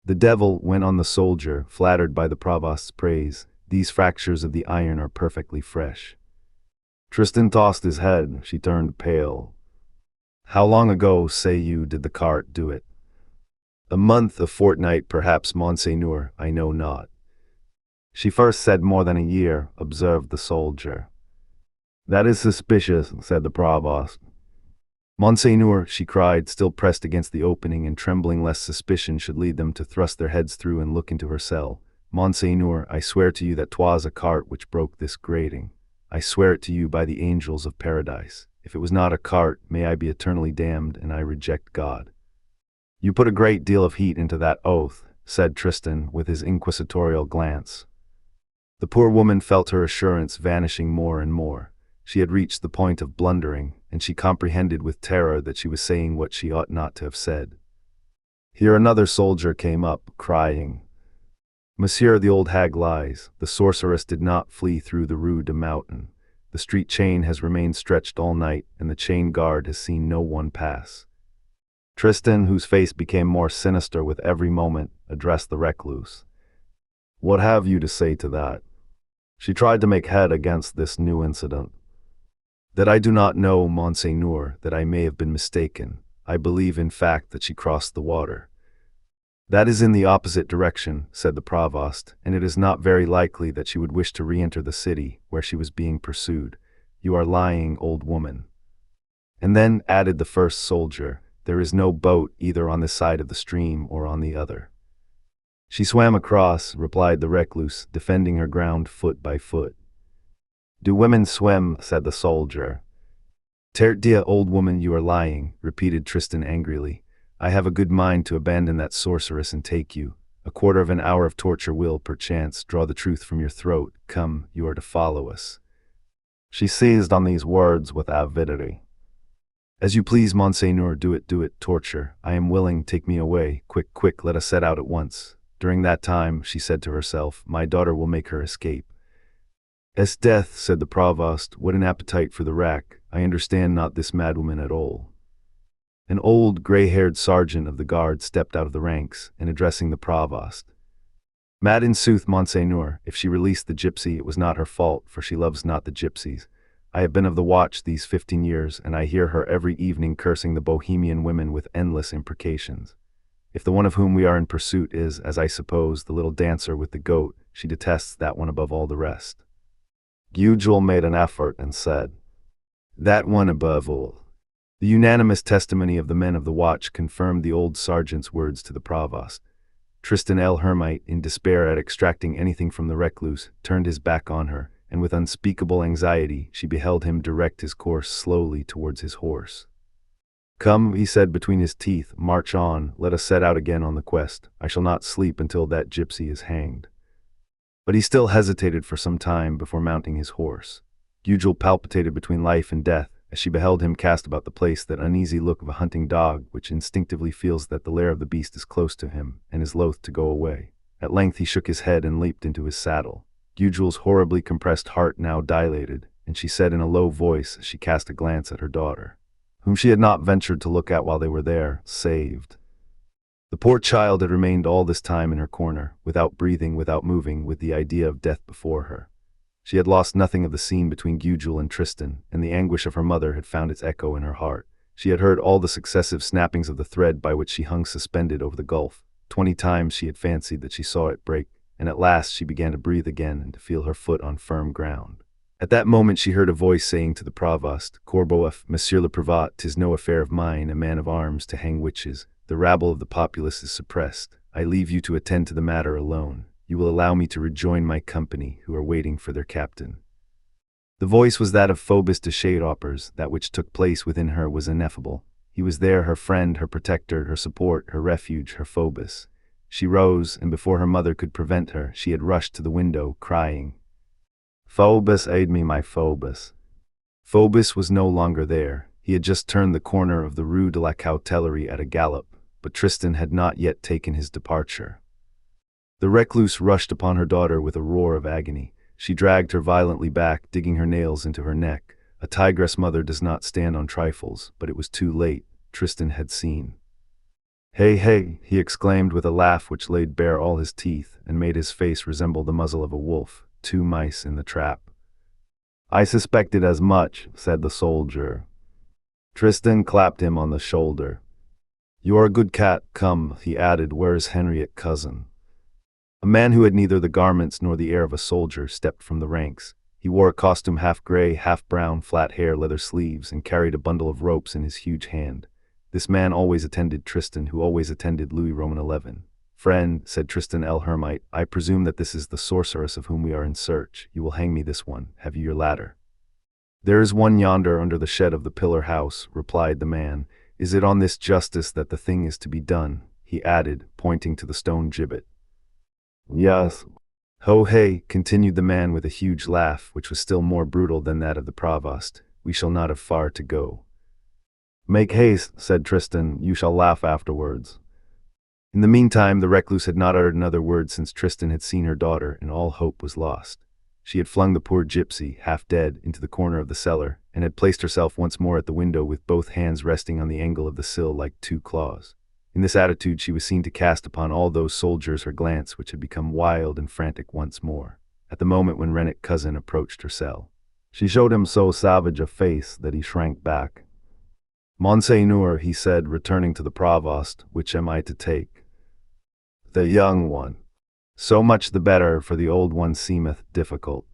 The devil, went on the soldier, flattered by the provost's praise. These fractures of the iron are perfectly fresh. Tristan tossed his head, she turned pale. How long ago, say you, did the cart do it? A month, a fortnight, perhaps, Monseigneur, I know not. She first said more than a year, observed the soldier. That is suspicious, said the provost. Monseigneur, she cried, still pressed against the opening and trembling lest suspicion should lead them to thrust their heads through and look into her cell. Monseigneur, I swear to you that 'twas a cart which broke this grating. I swear it to you by the angels of paradise. If it was not a cart, may I be eternally damned, and I reject God. You put a great deal of heat into that oath, said Tristan with his inquisitorial glance. The poor woman felt her assurance vanishing more and more. She had reached the point of blundering, and she comprehended with terror that she was saying what she ought not to have said. Here another soldier came up, crying, Monsieur, the old hag lies. The sorceress did not flee through the Rue du Mountain. The street chain has remained stretched all night, and the chain guard has seen no one pass. Tristan, whose face became more sinister with every moment, addressed the recluse. What have you to say to that? She tried to make head against this new incident. That I do not know, Monseigneur, that I may have been mistaken. I believe, in fact, that she crossed the water. That is in the opposite direction, said the provost, and it is not very likely that she would wish to re-enter the city, where she was being pursued. You are lying, old woman. And then, added the first soldier, there is no boat either on this side of the stream or on the other. She swam across, replied the recluse, defending her ground foot by foot. Do women swim? Said the soldier. Tertia, old woman, you are lying, repeated Tristan angrily. I have a good mind to abandon that sorceress and take you. A quarter of an hour of torture will, perchance, draw the truth from your throat. Come, you are to follow us. She seized on these words with avidity. As you please, Monseigneur, do it, torture. I am willing, take me away. Quick, quick, let us set out at once. During that time, she said to herself, my daughter will make her escape. Es death, said the provost, what an appetite for the rack. I understand not this madwoman at all. An old, gray-haired sergeant of the guard stepped out of the ranks, and addressing the provost. Mad in sooth, Monseigneur, if she released the gypsy, it was not her fault, for she loves not the gypsies. I have been of the watch these 15 years, and I hear her every evening cursing the Bohemian women with endless imprecations. If the one of whom we are in pursuit is, as I suppose, the little dancer with the goat, she detests that one above all the rest. Hugo made an effort and said, that one above all. The unanimous testimony of the men of the watch confirmed the old sergeant's words to the provost. Tristan el Hermite, in despair at extracting anything from the recluse, turned his back on her, and with unspeakable anxiety she beheld him direct his course slowly towards his horse. Come, he said between his teeth, march on, let us set out again on the quest. I shall not sleep until that gypsy is hanged. But he still hesitated for some time before mounting his horse. Hugo palpitated between life and death, as she beheld him cast about the place that uneasy look of a hunting dog which instinctively feels that the lair of the beast is close to him, and is loath to go away. At length he shook his head and leaped into his saddle. Hugo's horribly compressed heart now dilated, and she said in a low voice as she cast a glance at her daughter, whom she had not ventured to look at while they were there, saved. The poor child had remained all this time in her corner, without breathing, without moving, with the idea of death before her. She had lost nothing of the scene between Hugo and Tristan, and the anguish of her mother had found its echo in her heart. She had heard all the successive snappings of the thread by which she hung suspended over the gulf. 20 times she had fancied that she saw it break, and at last she began to breathe again and to feel her foot on firm ground. At that moment she heard a voice saying to the provost, Corbeuf, Monsieur le Prévôt, 'tis no affair of mine, a man of arms, to hang witches. The rabble of the populace is suppressed. I leave you to attend to the matter alone. You will allow me to rejoin my company, who are waiting for their captain. The voice was that of Phobos de Shadopers. That which took place within her was ineffable. He was there, her friend, her protector, her support, her refuge, her Phobos. She rose, and before her mother could prevent her, she had rushed to the window, crying, Phobos, aid me, my Phobos. Phobos was no longer there. He had just turned the corner of the Rue de la Coutellerie at a gallop, but Tristan had not yet taken his departure. The recluse rushed upon her daughter with a roar of agony. She dragged her violently back, digging her nails into her neck. A tigress mother does not stand on trifles, but it was too late. Tristan had seen. Hey, hey, he exclaimed with a laugh which laid bare all his teeth and made his face resemble the muzzle of a wolf. 2 mice in the trap. I suspected as much, said the soldier. Tristan clapped him on the shoulder. You are a good cat. Come, he added, where is Henriette, cousin? A man who had neither the garments nor the air of a soldier stepped from the ranks. He wore a costume half gray, half brown, flat hair, leather sleeves, and carried a bundle of ropes in his huge hand. This man always attended Tristan, who always attended Louis Roman XI. Friend, said Tristan el Hermite, I presume that this is the sorceress of whom we are in search. You will hang me this one. Have you your ladder? There is one yonder under the shed of the pillar house, replied the man. Is it on this justice that the thing is to be done? He added, pointing to the stone gibbet. Yes. Ho hey, continued the man with a huge laugh, which was still more brutal than that of the provost. We shall not have far to go. Make haste, said Tristan, you shall laugh afterwards. In the meantime, the recluse had not uttered another word since Tristan had seen her daughter, and all hope was lost. She had flung the poor gypsy, half dead, into the corner of the cellar, and had placed herself once more at the window with both hands resting on the angle of the sill like 2 claws. In this attitude she was seen to cast upon all those soldiers her glance which had become wild and frantic once more. At the moment when Rennet cousin approached her cell, she showed him so savage a face that he shrank back. Monseigneur, he said, returning to the provost, which am I to take? The young one. So much the better, for the old one seemeth difficult.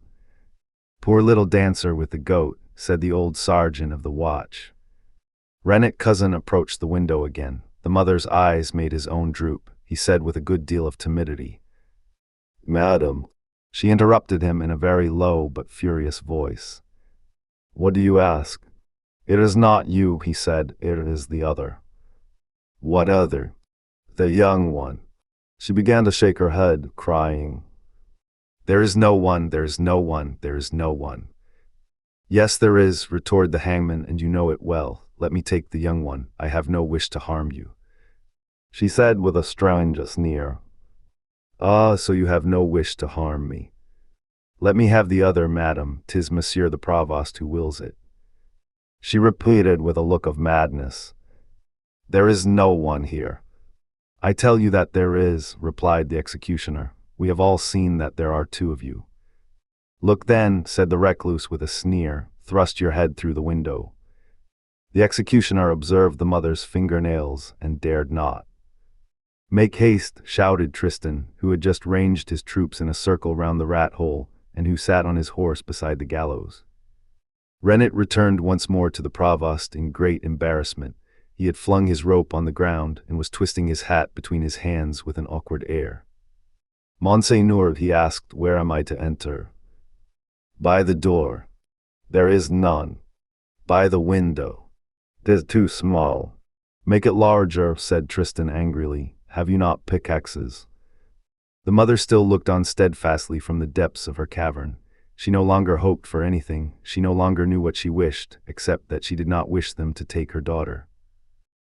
Poor little dancer with the goat, said the old sergeant of the watch. Rennet cousin approached the window again. The mother's eyes made his own droop. He said with a good deal of timidity, Madam. She interrupted him in a very low but furious voice. What do you ask? It is not you, he said, it is the other. What other? The young one. She began to shake her head, crying, There is no one, there is no one, there is no one. Yes, there is, retorted the hangman, and you know it well. Let me take the young one. I have no wish to harm you, she said with a strange sneer. Ah, so you have no wish to harm me. Let me have the other, madam. 'Tis Monsieur the Provost who wills it, she repeated with a look of madness. There is no one here. I tell you that there is, replied the executioner. We have all seen that there are two of you. Look then, said the recluse with a sneer, thrust your head through the window. The executioner observed the mother's fingernails and dared not. Make haste, shouted Tristan, who had just ranged his troops in a circle round the rat hole, and who sat on his horse beside the gallows. Rennet returned once more to the provost in great embarrassment. He had flung his rope on the ground and was twisting his hat between his hands with an awkward air. Monseigneur, he asked, where am I to enter? By the door. There is none. By the window. 'Tis too small. Make it larger, said Tristan angrily. Have you not pickaxes? The mother still looked on steadfastly from the depths of her cavern. She no longer hoped for anything. She no longer knew what she wished, except that she did not wish them to take her daughter.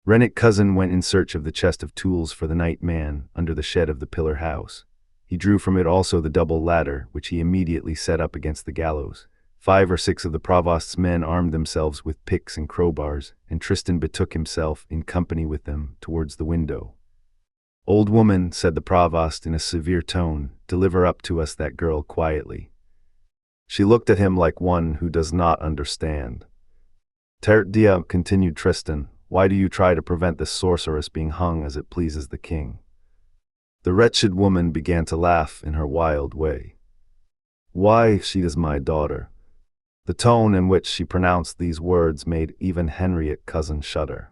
Rennet cousin went in search of the chest of tools for the night man under the shed of the pillar house. He drew from it also the double ladder, which he immediately set up against the gallows. 5 or 6 of the provost's men armed themselves with picks and crowbars, and Tristan betook himself, in company with them, towards the window. Old woman, said the provost in a severe tone, deliver up to us that girl quietly. She looked at him like one who does not understand. Tert dia, continued Tristan, why do you try to prevent this sorceress being hung as it pleases the king? The wretched woman began to laugh in her wild way. Why, she is my daughter. The tone in which she pronounced these words made even Henriette cousin shudder.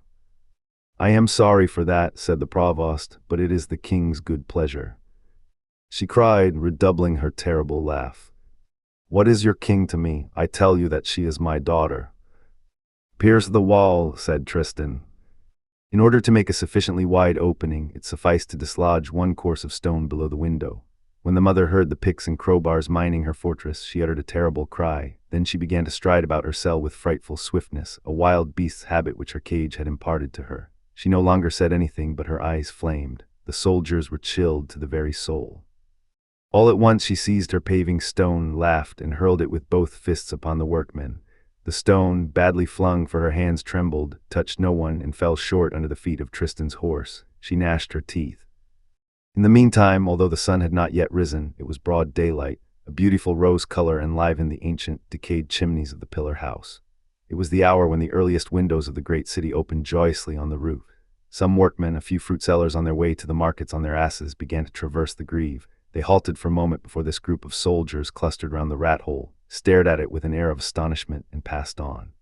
I am sorry for that, said the provost, but it is the king's good pleasure. She cried, redoubling her terrible laugh. What is your king to me? I tell you that she is my daughter. Pierce the wall, said Tristan. In order to make a sufficiently wide opening, it sufficed to dislodge one course of stone below the window. When the mother heard the picks and crowbars mining her fortress, she uttered a terrible cry. Then she began to stride about her cell with frightful swiftness, a wild beast's habit which her cage had imparted to her. She no longer said anything, but her eyes flamed. The soldiers were chilled to the very soul. All at once she seized her paving stone, laughed, and hurled it with both fists upon the workmen. The stone, badly flung, for her hands trembled, touched no one, and fell short under the feet of Tristan's horse. She gnashed her teeth. In the meantime, although the sun had not yet risen, it was broad daylight. A beautiful rose color enlivened the ancient, decayed chimneys of the pillar house. It was the hour when the earliest windows of the great city opened joyously on the roof. Some workmen, a few fruit sellers on their way to the markets on their asses, began to traverse the Greve. They halted for a moment before this group of soldiers clustered round the rat hole, stared at it with an air of astonishment, and passed on.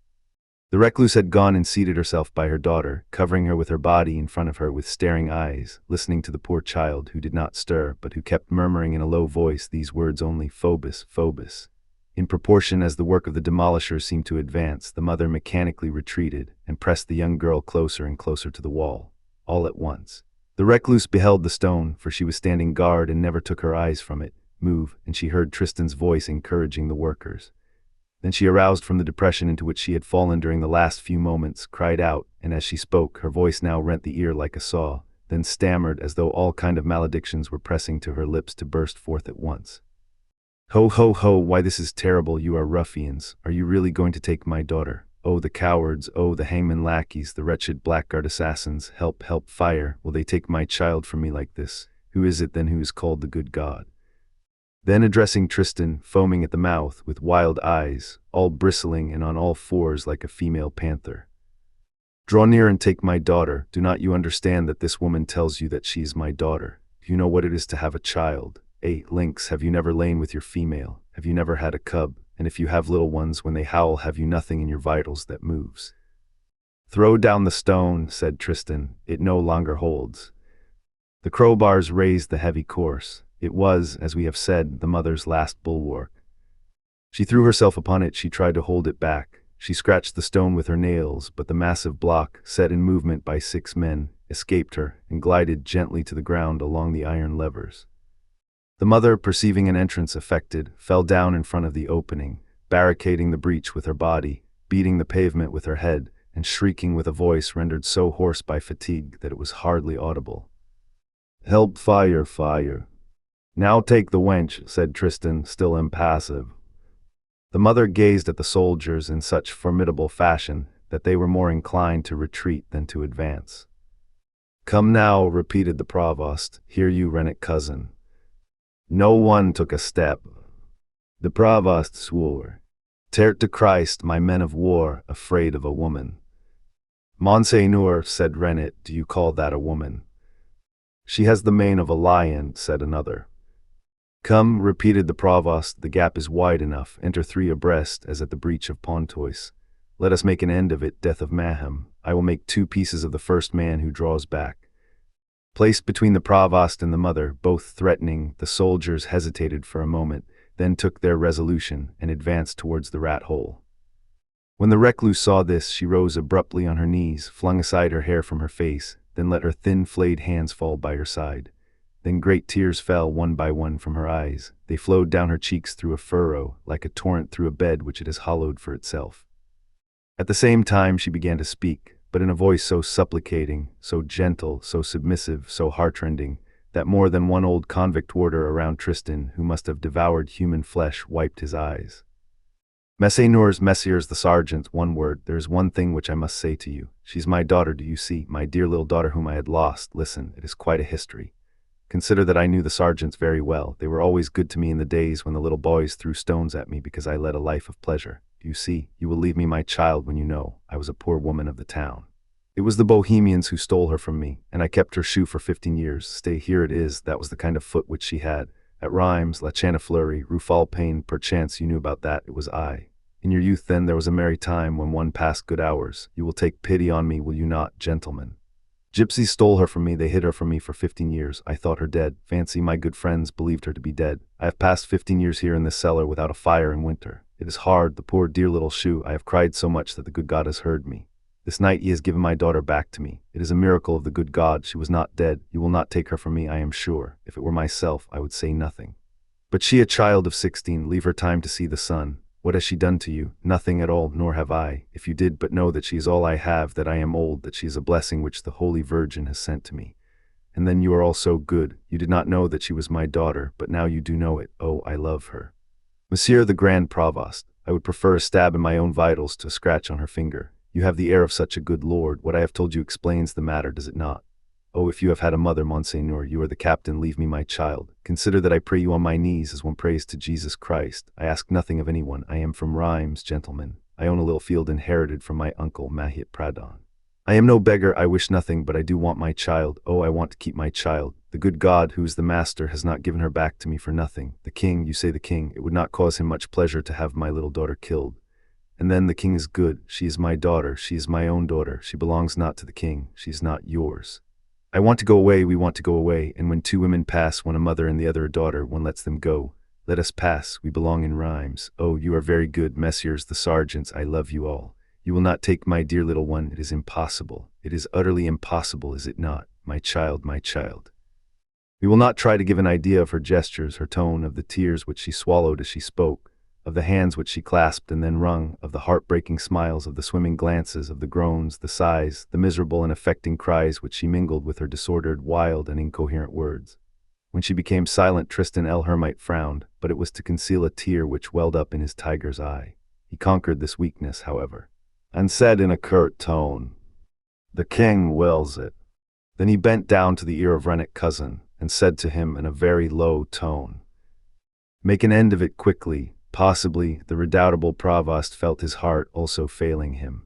The recluse had gone and seated herself by her daughter, covering her with her body in front of her with staring eyes, listening to the poor child, who did not stir, but who kept murmuring in a low voice these words only, Phobos, Phobos. In proportion as the work of the demolishers seemed to advance, the mother mechanically retreated and pressed the young girl closer and closer to the wall. All at once, the recluse beheld the stone, for she was standing guard and never took her eyes from it, move, and she heard Tristan's voice encouraging the workers. Then she aroused from the depression into which she had fallen during the last few moments, cried out, and as she spoke, her voice now rent the ear like a saw, then stammered as though all kind of maledictions were pressing to her lips to burst forth at once. Ho, ho, ho, why this is terrible, you are ruffians. Are you really going to take my daughter? Oh, the cowards, oh, the hangman lackeys, the wretched blackguard assassins, help, help, fire, will they take my child from me like this? Who is it then who is called the good God? Then addressing Tristan, foaming at the mouth, with wild eyes, all bristling and on all fours like a female panther. Draw near and take my daughter. Do not you understand that this woman tells you that she is my daughter? Do you know what it is to have a child? Lynx, have you never lain with your female? Have you never had a cub? And if you have little ones, when they howl, have you nothing in your vitals that moves? Throw down the stone, said Tristan. It no longer holds. The crowbars raised the heavy corse. It was, as we have said, the mother's last bulwark. She threw herself upon it. She tried to hold it back. She scratched the stone with her nails, but the massive block, set in movement by 6 men, escaped her and glided gently to the ground along the iron levers. The mother, perceiving an entrance effected, fell down in front of the opening, barricading the breach with her body, beating the pavement with her head, and shrieking with a voice rendered so hoarse by fatigue that it was hardly audible. "Help, fire, fire." "Now take the wench," said Tristan, still impassive. The mother gazed at the soldiers in such formidable fashion that they were more inclined to retreat than to advance. "Come now," repeated the provost. "Hear you, rennet cousin." No one took a step. The provost swore. "Tert to Christ, my men of war, afraid of a woman." "Monseigneur," said Rennet, "do you call that a woman?" "She has the mane of a lion," said another. "Come," repeated the provost, "the gap is wide enough. Enter three abreast, as at the breach of Pontoise. Let us make an end of it, death of Mahem. I will make 2 pieces of the first man who draws back." Placed between the provost and the mother, both threatening, the soldiers hesitated for a moment, then took their resolution and advanced towards the rat hole. When the recluse saw this, she rose abruptly on her knees, flung aside her hair from her face, then let her thin flayed hands fall by her side. Then great tears fell one by one from her eyes. They flowed down her cheeks through a furrow, like a torrent through a bed which it has hollowed for itself. At the same time she began to speak, but in a voice so supplicating, so gentle, so submissive, so heartrending, that more than one old convict warder around Tristan, who must have devoured human flesh, wiped his eyes. Messieurs the sergeants, one word, there is one thing which I must say to you. She's my daughter, do you see, my dear little daughter whom I had lost. Listen, it is quite a history. Consider that I knew the sergeants very well. They were always good to me in the days when the little boys threw stones at me because I led a life of pleasure. Do you see, you will leave me my child when you know I was a poor woman of the town. It was the Bohemians who stole her from me, and I kept her shoe for 15 years. Stay, here it is, that was the kind of foot which she had. At Rheims, La Chanifleury, Rue Falpain, perchance you knew about that, it was I. In your youth then there was a merry time when one passed good hours. You will take pity on me, will you not, gentlemen? Gypsies stole her from me, they hid her from me for 15 years. I thought her dead. Fancy, my good friends believed her to be dead. I have passed 15 years here in this cellar without a fire in winter. It is hard, the poor dear little shoe. I have cried so much that the good God has heard me. This night he has given my daughter back to me. It is a miracle of the good God. She was not dead. You will not take her from me, I am sure. If it were myself, I would say nothing. But she, a child of 16, leave her time to see the sun. What has she done to you? Nothing at all, nor have I. If you did but know that she is all I have, that I am old, that she is a blessing which the Holy Virgin has sent to me. And then you are all so good. You did not know that she was my daughter, but now you do know it. Oh, I love her. Monsieur the Grand Provost, I would prefer a stab in my own vitals to a scratch on her finger. You have the air of such a good lord. What I have told you explains the matter, does it not? Oh, if you have had a mother, Monseigneur, you are the captain, leave me my child. Consider that I pray you on my knees as one prays to Jesus Christ. I ask nothing of anyone. I am from Rheims, gentlemen. I own a little field inherited from my uncle, Mahit Pradon. I am no beggar, I wish nothing, but I do want my child. Oh, I want to keep my child. The good God, who is the master, has not given her back to me for nothing. The king, you say the king, it would not cause him much pleasure to have my little daughter killed. And then the king is good. She is my daughter. She is my own daughter. She belongs not to the king. She is not yours. I want to go away, we want to go away, and when 2 women pass, one a mother and the other a daughter, one lets them go. Let us pass, we belong in Rheims. Oh, you are very good, messieurs the sergeants, I love you all. You will not take my dear little one, it is impossible. It is utterly impossible, is it not? My child, my child. We will not try to give an idea of her gestures, her tone, of the tears which she swallowed as she spoke, of the hands which she clasped and then wrung, of the heartbreaking smiles, of the swimming glances, of the groans, the sighs, the miserable and affecting cries which she mingled with her disordered, wild, and incoherent words. When she became silent, Tristan el Hermite frowned, but it was to conceal a tear which welled up in his tiger's eye. He conquered this weakness, however, and said in a curt tone, "The king wills it." Then he bent down to the ear of Rennet cousin, and said to him in a very low tone, "Make an end of it quickly." Possibly, the redoubtable provost felt his heart also failing him.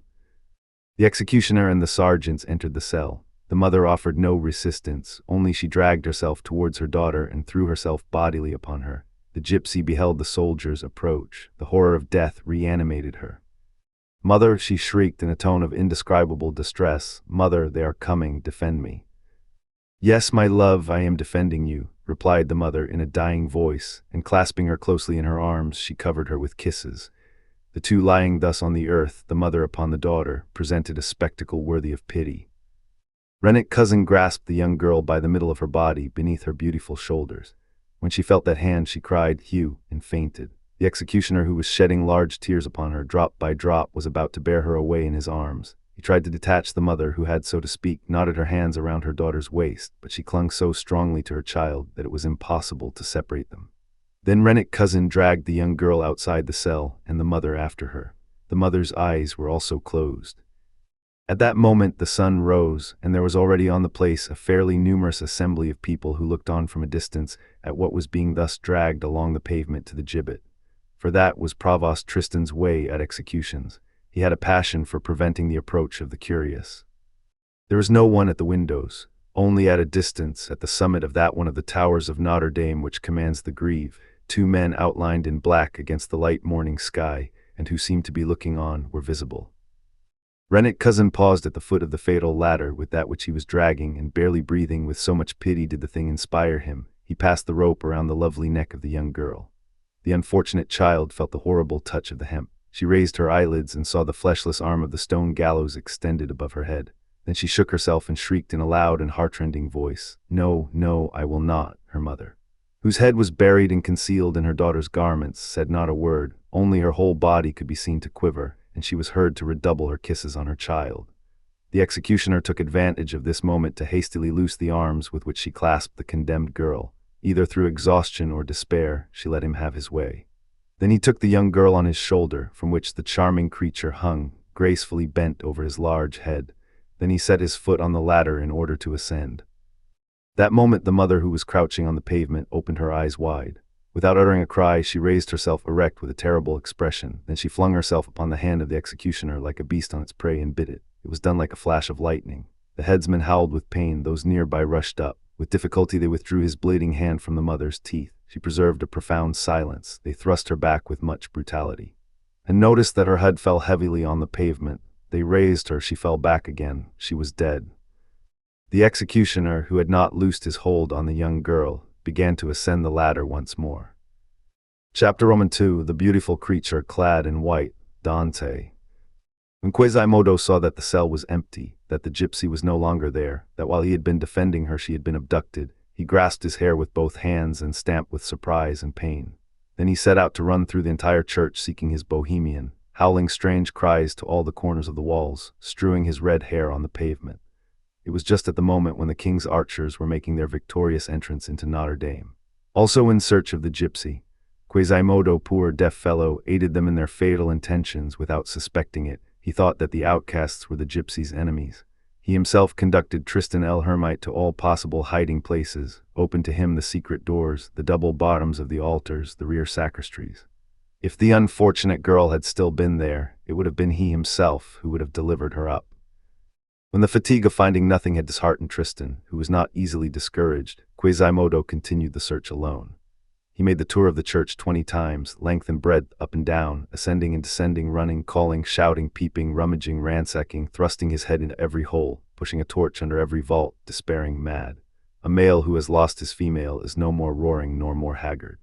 The executioner and the sergeants entered the cell. The mother offered no resistance, only she dragged herself towards her daughter and threw herself bodily upon her. The gypsy beheld the soldiers approach. The horror of death reanimated her. "Mother," she shrieked in a tone of indescribable distress, "Mother, they are coming, defend me." "Yes, my love, I am defending you," replied the mother in a dying voice, and clasping her closely in her arms, she covered her with kisses. The two lying thus on the earth, the mother upon the daughter, presented a spectacle worthy of pity. Rennet cousin grasped the young girl by the middle of her body, beneath her beautiful shoulders. When she felt that hand, she cried, "Hugh," and fainted. The executioner, who was shedding large tears upon her, drop by drop, was about to bear her away in his arms. He tried to detach the mother, who had, so to speak, knotted her hands around her daughter's waist, but she clung so strongly to her child that it was impossible to separate them. Then Rennet cousin dragged the young girl outside the cell, and the mother after her. The mother's eyes were also closed. At that moment the sun rose, and there was already on the place a fairly numerous assembly of people who looked on from a distance at what was being thus dragged along the pavement to the gibbet. For that was Provost Tristan's way at executions. He had a passion for preventing the approach of the curious. There was no one at the windows. Only at a distance, at the summit of that one of the towers of Notre-Dame which commands the Greve, two men outlined in black against the light morning sky, and who seemed to be looking on, were visible. Rennet cousin paused at the foot of the fatal ladder with that which he was dragging, and barely breathing with so much pity did the thing inspire him, he passed the rope around the lovely neck of the young girl. The unfortunate child felt the horrible touch of the hemp. She raised her eyelids and saw the fleshless arm of the stone gallows extended above her head. Then she shook herself and shrieked in a loud and heartrending voice, "No, no, I will not." Her mother, whose head was buried and concealed in her daughter's garments, said not a word. Only her whole body could be seen to quiver, and she was heard to redouble her kisses on her child. The executioner took advantage of this moment to hastily loose the arms with which she clasped the condemned girl. Either through exhaustion or despair, she let him have his way. Then he took the young girl on his shoulder, from which the charming creature hung, gracefully bent over his large head. Then he set his foot on the ladder in order to ascend. That moment the mother, who was crouching on the pavement, opened her eyes wide. Without uttering a cry, she raised herself erect with a terrible expression. Then she flung herself upon the hand of the executioner like a beast on its prey and bit it. It was done like a flash of lightning. The headsman howled with pain. Those nearby rushed up. With difficulty they withdrew his bleeding hand from the mother's teeth. She preserved a profound silence. They thrust her back with much brutality, and noticed that her head fell heavily on the pavement. They raised her. She fell back again. She was dead. The executioner, who had not loosed his hold on the young girl, began to ascend the ladder once more. Chapter II. The beautiful creature clad in white, Dante. When Quasimodo saw that the cell was empty, that the gypsy was no longer there, that while he had been defending her she had been abducted, he grasped his hair with both hands and stamped with surprise and pain. Then he set out to run through the entire church seeking his bohemian, howling strange cries to all the corners of the walls, strewing his red hair on the pavement. It was just at the moment when the king's archers were making their victorious entrance into Notre-Dame. Also in search of the gypsy, Quasimodo, poor deaf fellow, aided them in their fatal intentions without suspecting it. He thought that the outcasts were the gypsies' enemies. He himself conducted Tristan el Hermite to all possible hiding places, opened to him the secret doors, the double bottoms of the altars, the rear sacristies. If the unfortunate girl had still been there, it would have been he himself who would have delivered her up. When the fatigue of finding nothing had disheartened Tristan, who was not easily discouraged, Quasimodo continued the search alone. He made the tour of the church 20 times, length and breadth, up and down, ascending and descending, running, calling, shouting, peeping, rummaging, ransacking, thrusting his head into every hole, pushing a torch under every vault, despairing mad. A male who has lost his female is no more roaring nor more haggard.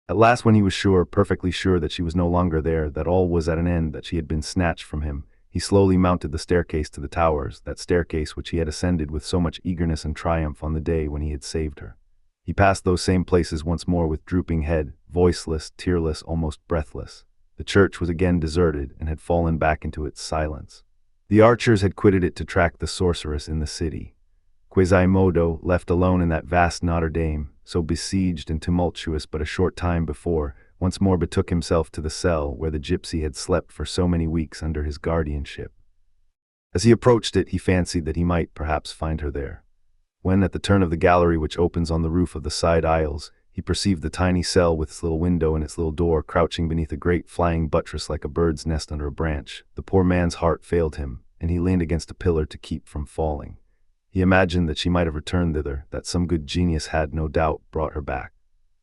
At last, when he was sure, perfectly sure, that she was no longer there, that all was at an end, that she had been snatched from him, he slowly mounted the staircase to the towers, that staircase which he had ascended with so much eagerness and triumph on the day when he had saved her. He passed those same places once more with drooping head, voiceless, tearless, almost breathless. The church was again deserted and had fallen back into its silence. The archers had quitted it to track the sorceress in the city. Quasimodo, left alone in that vast Notre-Dame, so besieged and tumultuous but a short time before, once more betook himself to the cell where the gypsy had slept for so many weeks under his guardianship. As he approached it, he fancied that he might perhaps find her there. When, at the turn of the gallery which opens on the roof of the side aisles, he perceived the tiny cell with its little window and its little door crouching beneath a great flying buttress like a bird's nest under a branch, the poor man's heart failed him, and he leaned against a pillar to keep from falling. He imagined that she might have returned thither, that some good genius had, no doubt, brought her back.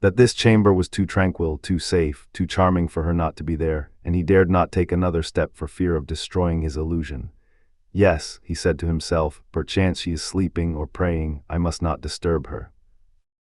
That this chamber was too tranquil, too safe, too charming for her not to be there, and he dared not take another step for fear of destroying his illusion. Yes, he said to himself, perchance she is sleeping or praying, I must not disturb her.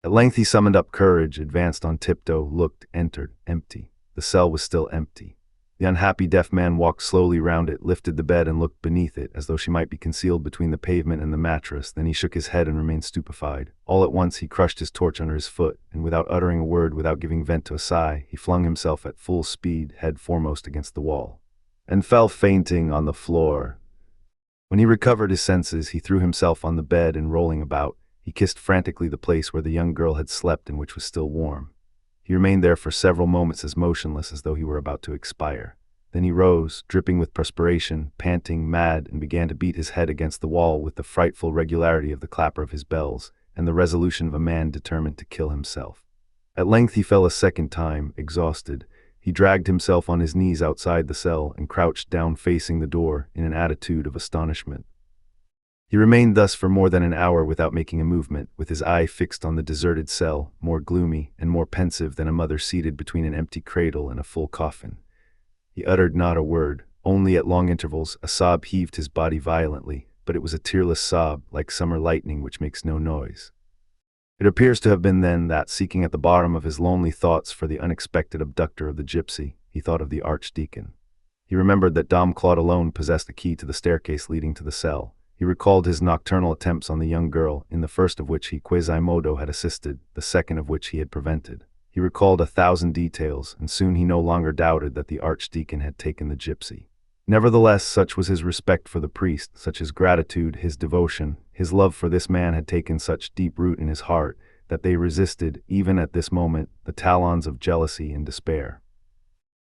At length he summoned up courage, advanced on tiptoe, looked, entered, empty. The cell was still empty. The unhappy deaf man walked slowly round it, lifted the bed and looked beneath it, as though she might be concealed between the pavement and the mattress. Then he shook his head and remained stupefied. All at once he crushed his torch under his foot, and without uttering a word, without giving vent to a sigh, he flung himself at full speed, head foremost against the wall, and fell fainting on the floor. When he recovered his senses, he threw himself on the bed and, rolling about, he kissed frantically the place where the young girl had slept and which was still warm. He remained there for several moments as motionless as though he were about to expire. Then he rose, dripping with perspiration, panting, mad, and began to beat his head against the wall with the frightful regularity of the clapper of his bells, and the resolution of a man determined to kill himself. At length he fell a second time, exhausted. He dragged himself on his knees outside the cell and crouched down facing the door in an attitude of astonishment. He remained thus for more than an hour without making a movement, with his eye fixed on the deserted cell, more gloomy and more pensive than a mother seated between an empty cradle and a full coffin. He uttered not a word. Only at long intervals a sob heaved his body violently, but it was a tearless sob, like summer lightning which makes no noise. It appears to have been then that, seeking at the bottom of his lonely thoughts for the unexpected abductor of the gypsy, he thought of the archdeacon. He remembered that Dom Claude alone possessed the key to the staircase leading to the cell. He recalled his nocturnal attempts on the young girl, in the first of which he quasi-modo had assisted, the second of which he had prevented. He recalled 1,000 details, and soon he no longer doubted that the archdeacon had taken the gypsy. Nevertheless, such was his respect for the priest, such his gratitude, his devotion, his love for this man had taken such deep root in his heart, that they resisted, even at this moment, the talons of jealousy and despair.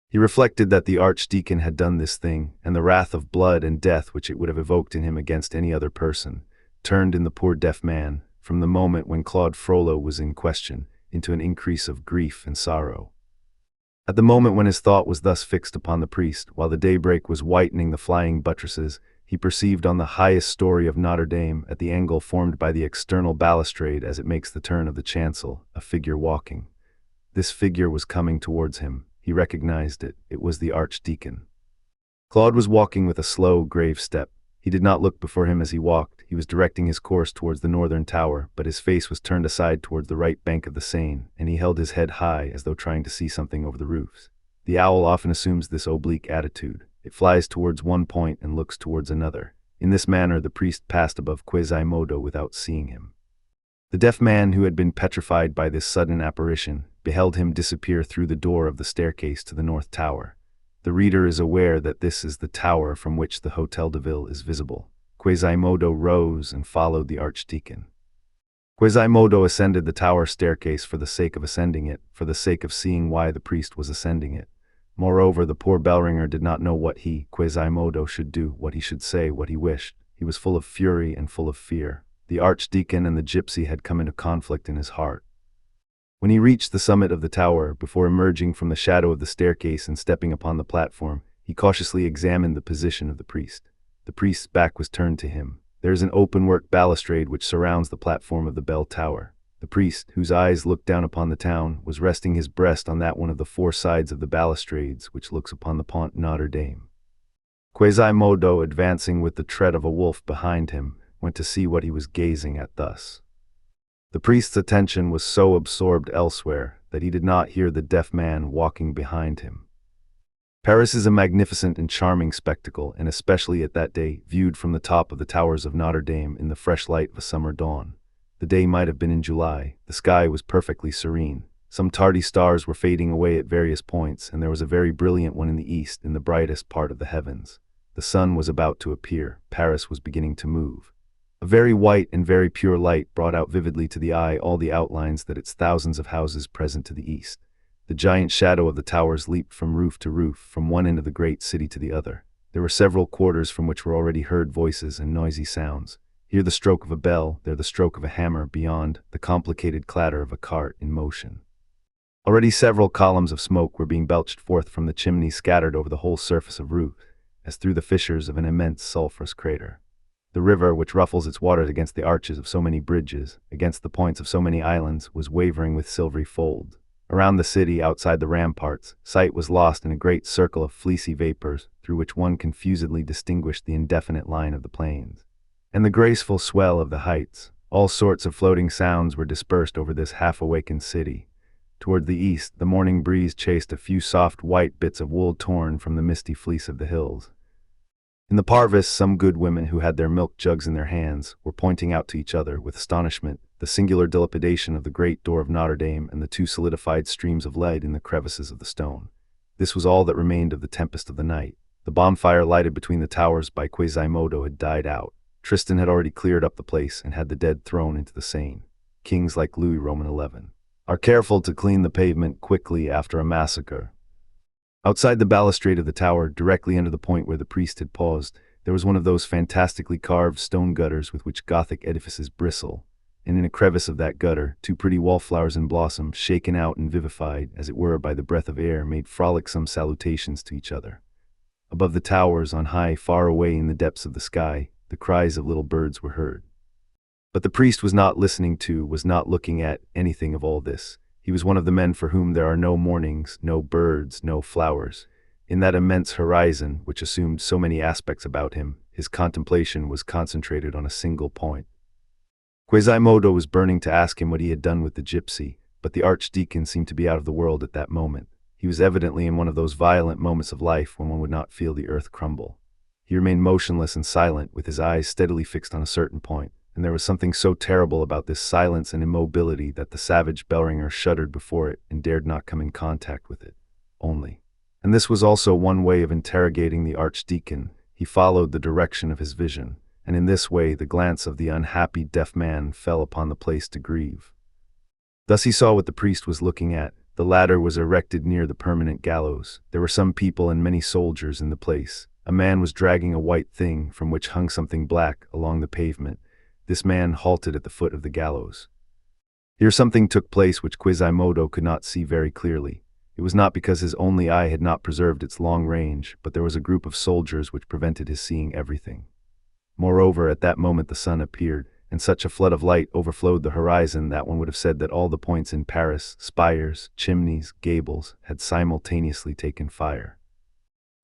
He reflected that the archdeacon had done this thing, and the wrath of blood and death which it would have evoked in him against any other person, turned in the poor deaf man, from the moment when Claude Frollo was in question, into an increase of grief and sorrow. At the moment when his thought was thus fixed upon the priest, while the daybreak was whitening the flying buttresses, he perceived on the highest story of Notre-Dame, at the angle formed by the external balustrade as it makes the turn of the chancel, a figure walking. This figure was coming towards him. He recognized it. It was the archdeacon. Claude was walking with a slow, grave step. He did not look before him as he walked. He was directing his course towards the northern tower, but his face was turned aside towards the right bank of the Seine, and he held his head high as though trying to see something over the roofs. The owl often assumes this oblique attitude. It flies towards one point and looks towards another. In this manner the priest passed above Quasimodo without seeing him. The deaf man, who had been petrified by this sudden apparition, beheld him disappear through the door of the staircase to the north tower. The reader is aware that this is the tower from which the Hôtel de Ville is visible. Quasimodo rose and followed the archdeacon. Quasimodo ascended the tower staircase for the sake of ascending it, for the sake of seeing why the priest was ascending it. Moreover, the poor bellringer did not know what he, Quasimodo, should do, what he should say, what he wished. He was full of fury and full of fear. The archdeacon and the gypsy had come into conflict in his heart. When he reached the summit of the tower, before emerging from the shadow of the staircase and stepping upon the platform, he cautiously examined the position of the priest. The priest's back was turned to him. There is an open-work balustrade which surrounds the platform of the bell tower. The priest, whose eyes looked down upon the town, was resting his breast on that one of the four sides of the balustrades which looks upon the Pont Notre-Dame. Quasimodo, advancing with the tread of a wolf behind him, went to see what he was gazing at thus. The priest's attention was so absorbed elsewhere that he did not hear the deaf man walking behind him. Paris is a magnificent and charming spectacle, and especially at that day, viewed from the top of the towers of Notre-Dame in the fresh light of a summer dawn. The day might have been in July. The sky was perfectly serene. Some tardy stars were fading away at various points, and there was a very brilliant one in the east, in the brightest part of the heavens. The sun was about to appear. Paris was beginning to move. A very white and very pure light brought out vividly to the eye all the outlines that its thousands of houses present to the east. The giant shadow of the towers leaped from roof to roof, from one end of the great city to the other. There were several quarters from which were already heard voices and noisy sounds. Here the stroke of a bell, there the stroke of a hammer, beyond, the complicated clatter of a cart in motion. Already several columns of smoke were being belched forth from the chimneys scattered over the whole surface of roof, as through the fissures of an immense sulphurous crater. The river, which ruffles its waters against the arches of so many bridges, against the points of so many islands, was wavering with silvery fold. Around the city, outside the ramparts, sight was lost in a great circle of fleecy vapors, through which one confusedly distinguished the indefinite line of the plains and the graceful swell of the heights. All sorts of floating sounds were dispersed over this half-awakened city. Toward the east, the morning breeze chased a few soft white bits of wool torn from the misty fleece of the hills. In the parvis, some good women who had their milk jugs in their hands were pointing out to each other with astonishment the singular dilapidation of the great door of Notre-Dame and the two solidified streams of lead in the crevices of the stone. This was all that remained of the tempest of the night. The bonfire lighted between the towers by Quasimodo had died out. Tristan had already cleared up the place and had the dead thrown into the Seine. Kings like Louis Roman XI are careful to clean the pavement quickly after a massacre. Outside the balustrade of the tower, directly under the point where the priest had paused, there was one of those fantastically carved stone gutters with which Gothic edifices bristle, and in a crevice of that gutter, two pretty wallflowers in blossom, shaken out and vivified, as it were, by the breath of air, made frolicsome salutations to each other. Above the towers, on high, far away in the depths of the sky, the cries of little birds were heard. But the priest was not listening to, was not looking at, anything of all this. He was one of the men for whom there are no mornings, no birds, no flowers. In that immense horizon, which assumed so many aspects about him, his contemplation was concentrated on a single point. Quasimodo was burning to ask him what he had done with the gypsy, but the archdeacon seemed to be out of the world at that moment. He was evidently in one of those violent moments of life when one would not feel the earth crumble. He remained motionless and silent, with his eyes steadily fixed on a certain point. And there was something so terrible about this silence and immobility that the savage bellringer shuddered before it and dared not come in contact with it. Only. And this was also one way of interrogating the archdeacon. He followed the direction of his vision, and in this way the glance of the unhappy deaf man fell upon the place to grieve. Thus he saw what the priest was looking at. The ladder was erected near the permanent gallows. There were some people and many soldiers in the place. A man was dragging a white thing, from which hung something black, along the pavement. This man halted at the foot of the gallows. Here something took place which Quasimodo could not see very clearly. It was not because his only eye had not preserved its long range, but there was a group of soldiers which prevented his seeing everything. Moreover, at that moment the sun appeared, and such a flood of light overflowed the horizon that one would have said that all the points in Paris, spires, chimneys, gables, had simultaneously taken fire.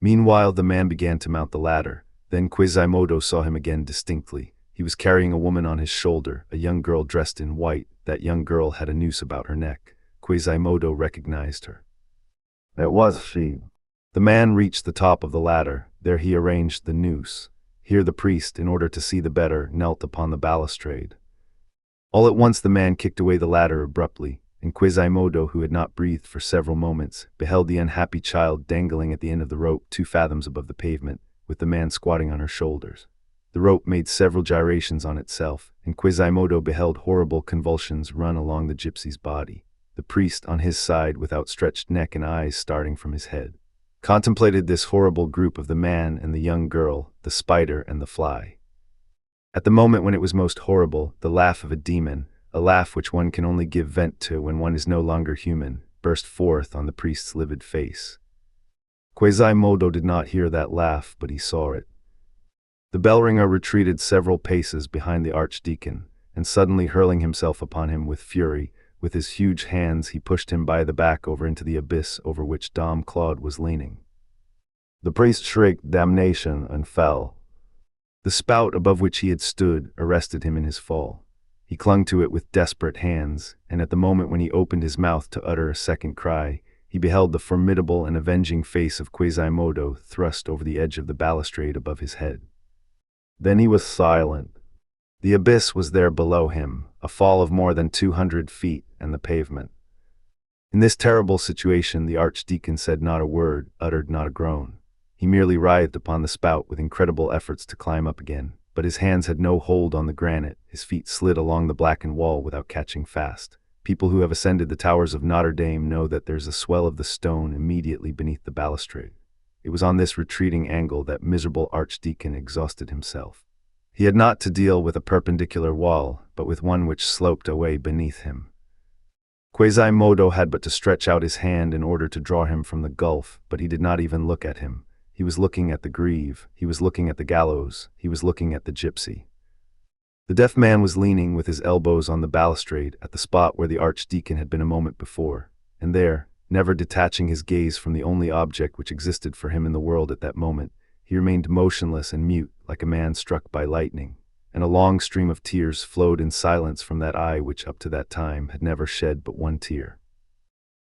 Meanwhile the man began to mount the ladder. Then Quasimodo saw him again distinctly. He was carrying a woman on his shoulder, a young girl dressed in white. That young girl had a noose about her neck. Quasimodo recognized her. It was she. The man reached the top of the ladder. There he arranged the noose. Here the priest, in order to see the better, knelt upon the balustrade. All at once the man kicked away the ladder abruptly, and Quasimodo, who had not breathed for several moments, beheld the unhappy child dangling at the end of the rope 2 fathoms above the pavement, with the man squatting on her shoulders. The rope made several gyrations on itself, and Quasimodo beheld horrible convulsions run along the gypsy's body. The priest, on his side, with outstretched neck and eyes starting from his head, contemplated this horrible group of the man and the young girl, the spider and the fly. At the moment when it was most horrible, the laugh of a demon, a laugh which one can only give vent to when one is no longer human, burst forth on the priest's livid face. Quasimodo did not hear that laugh, but he saw it. The bellringer retreated several paces behind the archdeacon, and suddenly hurling himself upon him with fury, with his huge hands he pushed him by the back over into the abyss over which Dom Claude was leaning. The priest shrieked damnation and fell. The spout above which he had stood arrested him in his fall. He clung to it with desperate hands, and at the moment when he opened his mouth to utter a second cry, he beheld the formidable and avenging face of Quasimodo thrust over the edge of the balustrade above his head. Then he was silent. The abyss was there below him, a fall of more than 200 feet, and the pavement. In this terrible situation the archdeacon said not a word, uttered not a groan. He merely writhed upon the spout with incredible efforts to climb up again, but his hands had no hold on the granite. His feet slid along the blackened wall without catching fast. People who have ascended the towers of Notre-Dame know that there's a swell of the stone immediately beneath the balustrade. It was on this retreating angle that miserable archdeacon exhausted himself. He had not to deal with a perpendicular wall, but with one which sloped away beneath him. Quasimodo had but to stretch out his hand in order to draw him from the gulf, but he did not even look at him. He was looking at the greave, he was looking at the gallows, he was looking at the gypsy. The deaf man was leaning with his elbows on the balustrade at the spot where the archdeacon had been a moment before, and there, never detaching his gaze from the only object which existed for him in the world at that moment, he remained motionless and mute, like a man struck by lightning, and a long stream of tears flowed in silence from that eye which up to that time had never shed but one tear.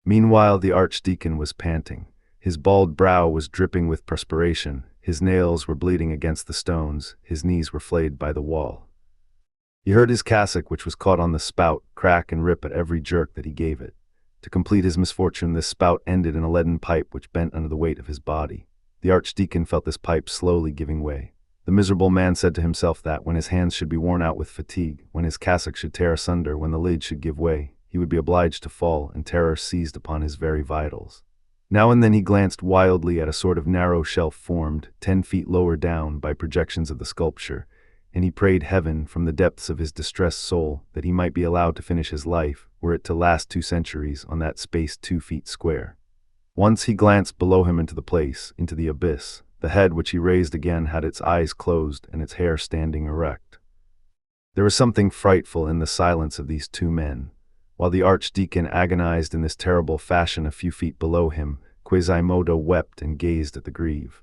Meanwhile, the archdeacon was panting. His bald brow was dripping with perspiration, his nails were bleeding against the stones, his knees were flayed by the wall. He heard his cassock, which was caught on the spout, crack and rip at every jerk that he gave it. To complete his misfortune, this spout ended in a leaden pipe which bent under the weight of his body. The archdeacon felt this pipe slowly giving way. The miserable man said to himself that, when his hands should be worn out with fatigue, when his cassock should tear asunder, when the lid should give way, he would be obliged to fall, and terror seized upon his very vitals. Now and then he glanced wildly at a sort of narrow shelf formed 10 feet lower down by projections of the sculpture, and he prayed heaven from the depths of his distressed soul that he might be allowed to finish his life, were it to last 2 centuries, on that space 2 feet square. Once he glanced below him into the place, into the abyss. The head which he raised again had its eyes closed and its hair standing erect. There was something frightful in the silence of these 2 men. While the archdeacon agonized in this terrible fashion a few feet below him, Quasimodo wept and gazed at the grieve.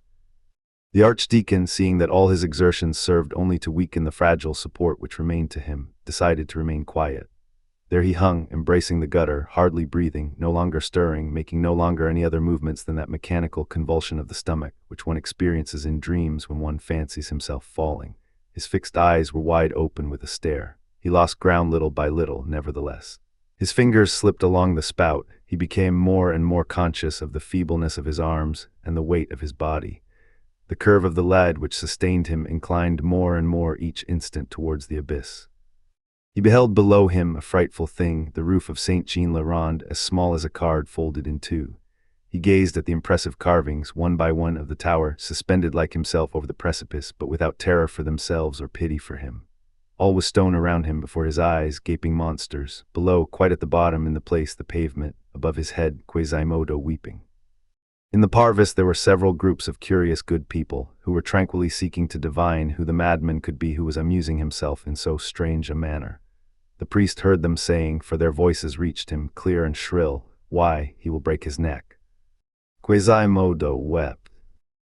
The archdeacon, seeing that all his exertions served only to weaken the fragile support which remained to him, decided to remain quiet. There he hung, embracing the gutter, hardly breathing, no longer stirring, making no longer any other movements than that mechanical convulsion of the stomach which one experiences in dreams when one fancies himself falling. His fixed eyes were wide open with a stare. He lost ground little by little, nevertheless. His fingers slipped along the spout. He became more and more conscious of the feebleness of his arms and the weight of his body. The curve of the lead which sustained him inclined more and more each instant towards the abyss. He beheld below him a frightful thing, the roof of Saint Jean-le-Rond, as small as a card folded in 2. He gazed at the impressive carvings, one by one, of the tower, suspended like himself over the precipice, but without terror for themselves or pity for him. All was stone around him, before his eyes, gaping monsters. Below, quite at the bottom in the place, the pavement, above his head, Quasimodo weeping. In the parvis there were several groups of curious good people, who were tranquilly seeking to divine who the madman could be who was amusing himself in so strange a manner. The priest heard them saying, for their voices reached him, clear and shrill, "Why, he will break his neck." Quasimodo wept.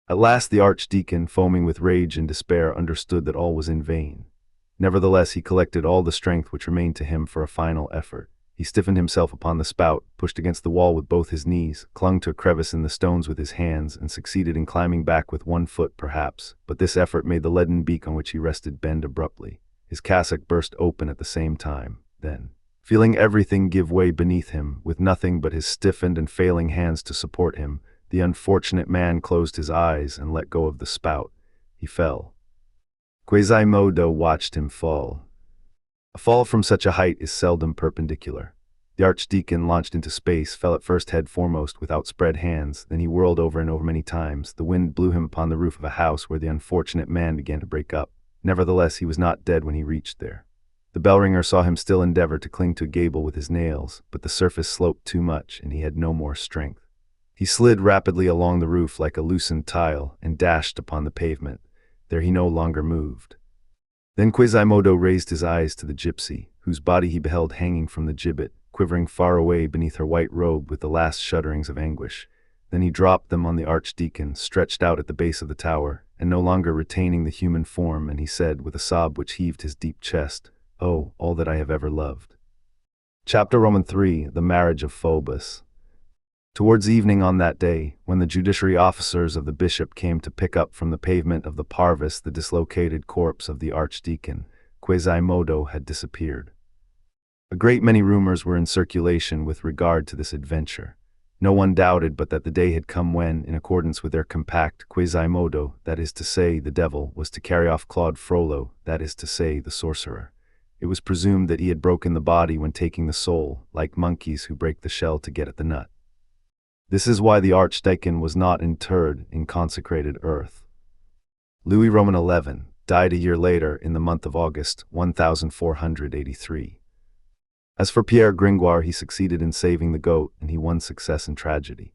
At last the archdeacon, foaming with rage and despair, understood that all was in vain. Nevertheless, he collected all the strength which remained to him for a final effort. He stiffened himself upon the spout, pushed against the wall with both his knees, clung to a crevice in the stones with his hands, and succeeded in climbing back with 1 foot perhaps, but this effort made the leaden beak on which he rested bend abruptly. His cassock burst open at the same time. Then, feeling everything give way beneath him, with nothing but his stiffened and failing hands to support him, the unfortunate man closed his eyes and let go of the spout. He fell. Quasimodo watched him fall. A fall from such a height is seldom perpendicular. The archdeacon launched into space, fell at first head foremost with outspread hands, then he whirled over and over many times. The wind blew him upon the roof of a house where the unfortunate man began to break up. Nevertheless, he was not dead when he reached there. The bellringer saw him still endeavor to cling to a gable with his nails, but the surface sloped too much, and he had no more strength. He slid rapidly along the roof like a loosened tile, and dashed upon the pavement. There he no longer moved. Then Quasimodo raised his eyes to the gypsy, whose body he beheld hanging from the gibbet, quivering far away beneath her white robe with the last shudderings of anguish. Then he dropped them on the archdeacon, stretched out at the base of the tower, and no longer retaining the human form, and he said, with a sob which heaved his deep chest, "Oh, all that I have ever loved." Chapter 3. The Marriage of Phoebus. Towards evening on that day, when the judiciary officers of the bishop came to pick up from the pavement of the parvis the dislocated corpse of the archdeacon, Quasimodo had disappeared. A great many rumors were in circulation with regard to this adventure. No one doubted but that the day had come when, in accordance with their compact, Quasimodo, that is to say, the devil, was to carry off Claude Frollo, that is to say, the sorcerer. It was presumed that he had broken the body when taking the soul, like monkeys who break the shell to get at the nut. This is why the archdeacon was not interred in consecrated earth. Louis Roman XI died a year later in the month of August, 1483. As for Pierre Gringoire, he succeeded in saving the goat, and he won success in tragedy.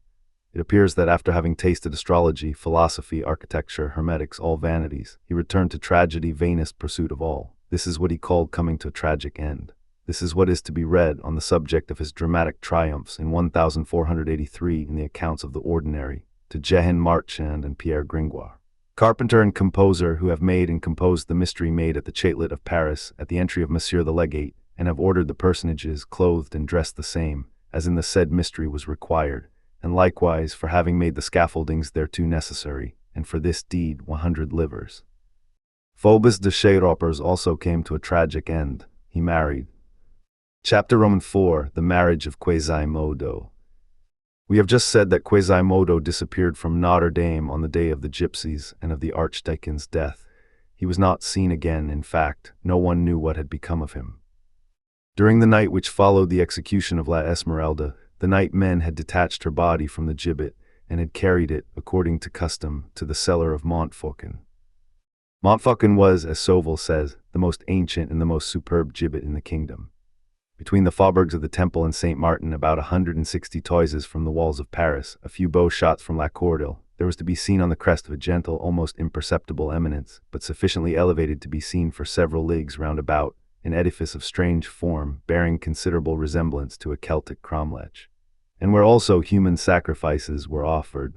It appears that after having tasted astrology, philosophy, architecture, hermetics, all vanities, he returned to tragedy, vainest pursuit of all. This is what he called coming to a tragic end. This is what is to be read on the subject of his dramatic triumphs in 1483 in the accounts of the ordinary, to Jehan Marchand and Pierre Gringoire, carpenter and composer, who have made and composed the mystery made at the Châtelet of Paris at the entry of Monsieur the Legate, and have ordered the personages, clothed and dressed the same, as in the said mystery was required, and likewise for having made the scaffoldings thereto necessary, and for this deed 100 livers. Phobus de Chairopers also came to a tragic end. He married. Chapter Roman 4, The Marriage of Quasimodo. We have just said that Quasimodo disappeared from Notre-Dame on the day of the gypsies and of the archdeacon's death. He was not seen again. In fact, no one knew what had become of him. During the night which followed the execution of La Esmeralda, the night men had detached her body from the gibbet and had carried it, according to custom, to the cellar of Montfaucon. Montfaucon was, as Sauval says, the most ancient and the most superb gibbet in the kingdom. Between the faubourgs of the Temple and Saint Martin, about 160 toises from the walls of Paris, a few bow shots from La Cordille, there was to be seen on the crest of a gentle, almost imperceptible eminence, but sufficiently elevated to be seen for several leagues round about, an edifice of strange form, bearing considerable resemblance to a Celtic cromlech, and where also human sacrifices were offered.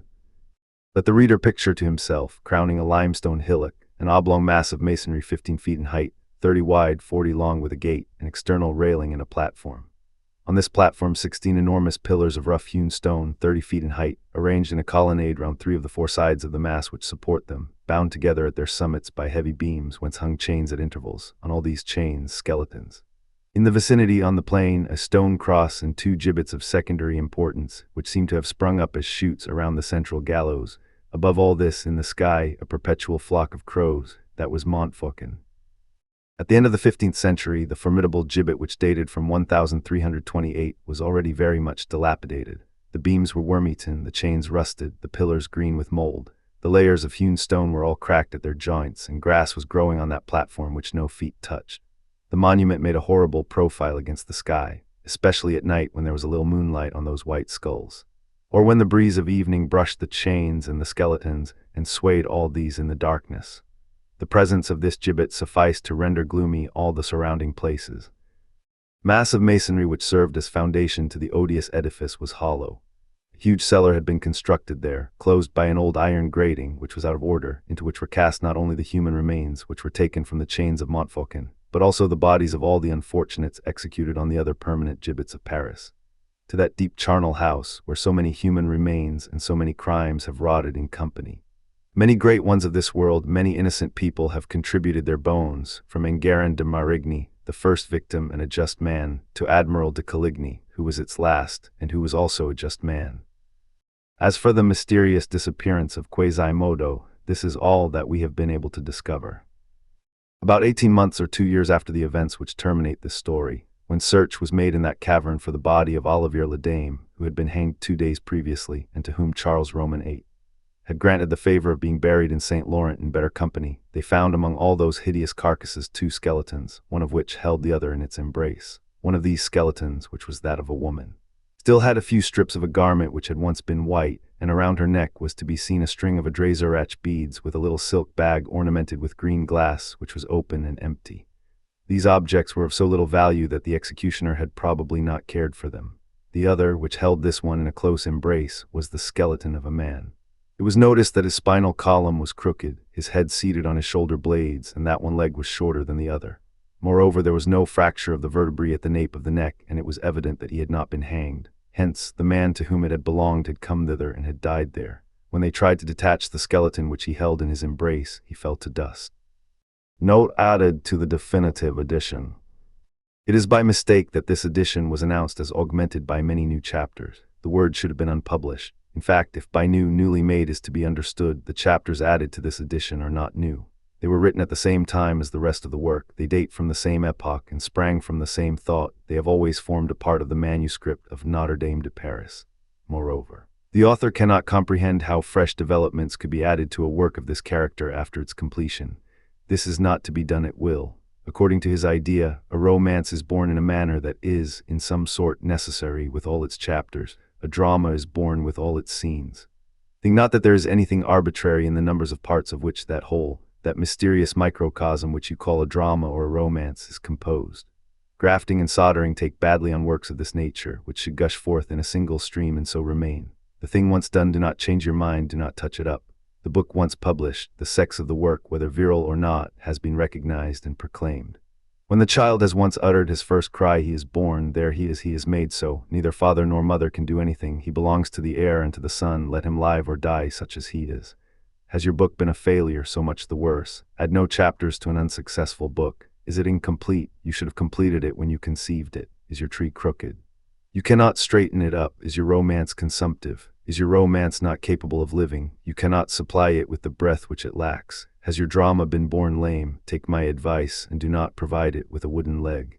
Let the reader picture to himself, crowning a limestone hillock, an oblong mass of masonry 15 feet in height, 30 wide, 40 long, with a gate, an external railing, and a platform. On this platform 16 enormous pillars of rough-hewn stone, 30 feet in height, arranged in a colonnade round 3 of the 4 sides of the mass which support them, bound together at their summits by heavy beams whence hung chains at intervals, on all these chains skeletons. In the vicinity, on the plain, a stone cross and 2 gibbets of secondary importance, which seem to have sprung up as shoots around the central gallows. Above all this, in the sky, a perpetual flock of crows. That was Montfaucon. At the end of the 15th century, the formidable gibbet, which dated from 1328, was already very much dilapidated. The beams were worm-eaten, the chains rusted, the pillars green with mold. The layers of hewn stone were all cracked at their joints, and grass was growing on that platform which no feet touched. The monument made a horrible profile against the sky, especially at night when there was a little moonlight on those white skulls, or when the breeze of evening brushed the chains and the skeletons and swayed all these in the darkness. The presence of this gibbet sufficed to render gloomy all the surrounding places. Mass of masonry which served as foundation to the odious edifice was hollow. A huge cellar had been constructed there, closed by an old iron grating which was out of order, into which were cast not only the human remains which were taken from the chains of Montfaucon, but also the bodies of all the unfortunates executed on the other permanent gibbets of Paris. To that deep charnel house, where so many human remains and so many crimes have rotted in company. Many great ones of this world, many innocent people have contributed their bones, from Enguerrand de Marigny, the first victim and a just man, to Admiral de Coligny, who was its last, and who was also a just man. As for the mysterious disappearance of Quasimodo, this is all that we have been able to discover. About 18 months or 2 years after the events which terminate this story, when search was made in that cavern for the body of Olivier le Dame, who had been hanged 2 days previously, and to whom Charles Roman VIII had granted the favor of being buried in St. Laurent in better company, they found among all those hideous carcasses 2 skeletons, one of which held the other in its embrace. One of these skeletons, which was that of a woman, still had a few strips of a garment which had once been white, and around her neck was to be seen a string of Adrazarach beads with a little silk bag ornamented with green glass, which was open and empty. These objects were of so little value that the executioner had probably not cared for them. The other, which held this one in a close embrace, was the skeleton of a man. It was noticed that his spinal column was crooked, his head seated on his shoulder blades, and that one leg was shorter than the other. Moreover, there was no fracture of the vertebrae at the nape of the neck, and it was evident that he had not been hanged. Hence, the man to whom it had belonged had come thither and had died there. When they tried to detach the skeleton which he held in his embrace, he fell to dust. Note added to the definitive edition. It is by mistake that this edition was announced as augmented by many new chapters. The word should have been unpublished. In fact, if by new, newly made is to be understood, the chapters added to this edition are not new. They were written at the same time as the rest of the work, they date from the same epoch and sprang from the same thought, they have always formed a part of the manuscript of Notre-Dame de Paris. Moreover, the author cannot comprehend how fresh developments could be added to a work of this character after its completion. This is not to be done at will. According to his idea, a romance is born in a manner that is, in some sort, necessary with all its chapters. A drama is born with all its scenes. Think not that there is anything arbitrary in the numbers of parts of which that whole, that mysterious microcosm which you call a drama or a romance, is composed. Grafting and soldering take badly on works of this nature, which should gush forth in a single stream and so remain. The thing once done, do not change your mind, do not touch it up. The book once published, the sex of the work, whether virile or not, has been recognized and proclaimed. When the child has once uttered his first cry, he is born, there he is made so. Neither father nor mother can do anything. He belongs to the air and to the sun. Let him live or die such as he is. Has your book been a failure? So much the worse. Add no chapters to an unsuccessful book. Is it incomplete? You should have completed it when you conceived it. Is your tree crooked? You cannot straighten it up. Is your romance consumptive? Is your romance not capable of living? You cannot supply it with the breath which it lacks. Has your drama been born lame? Take my advice and do not provide it with a wooden leg.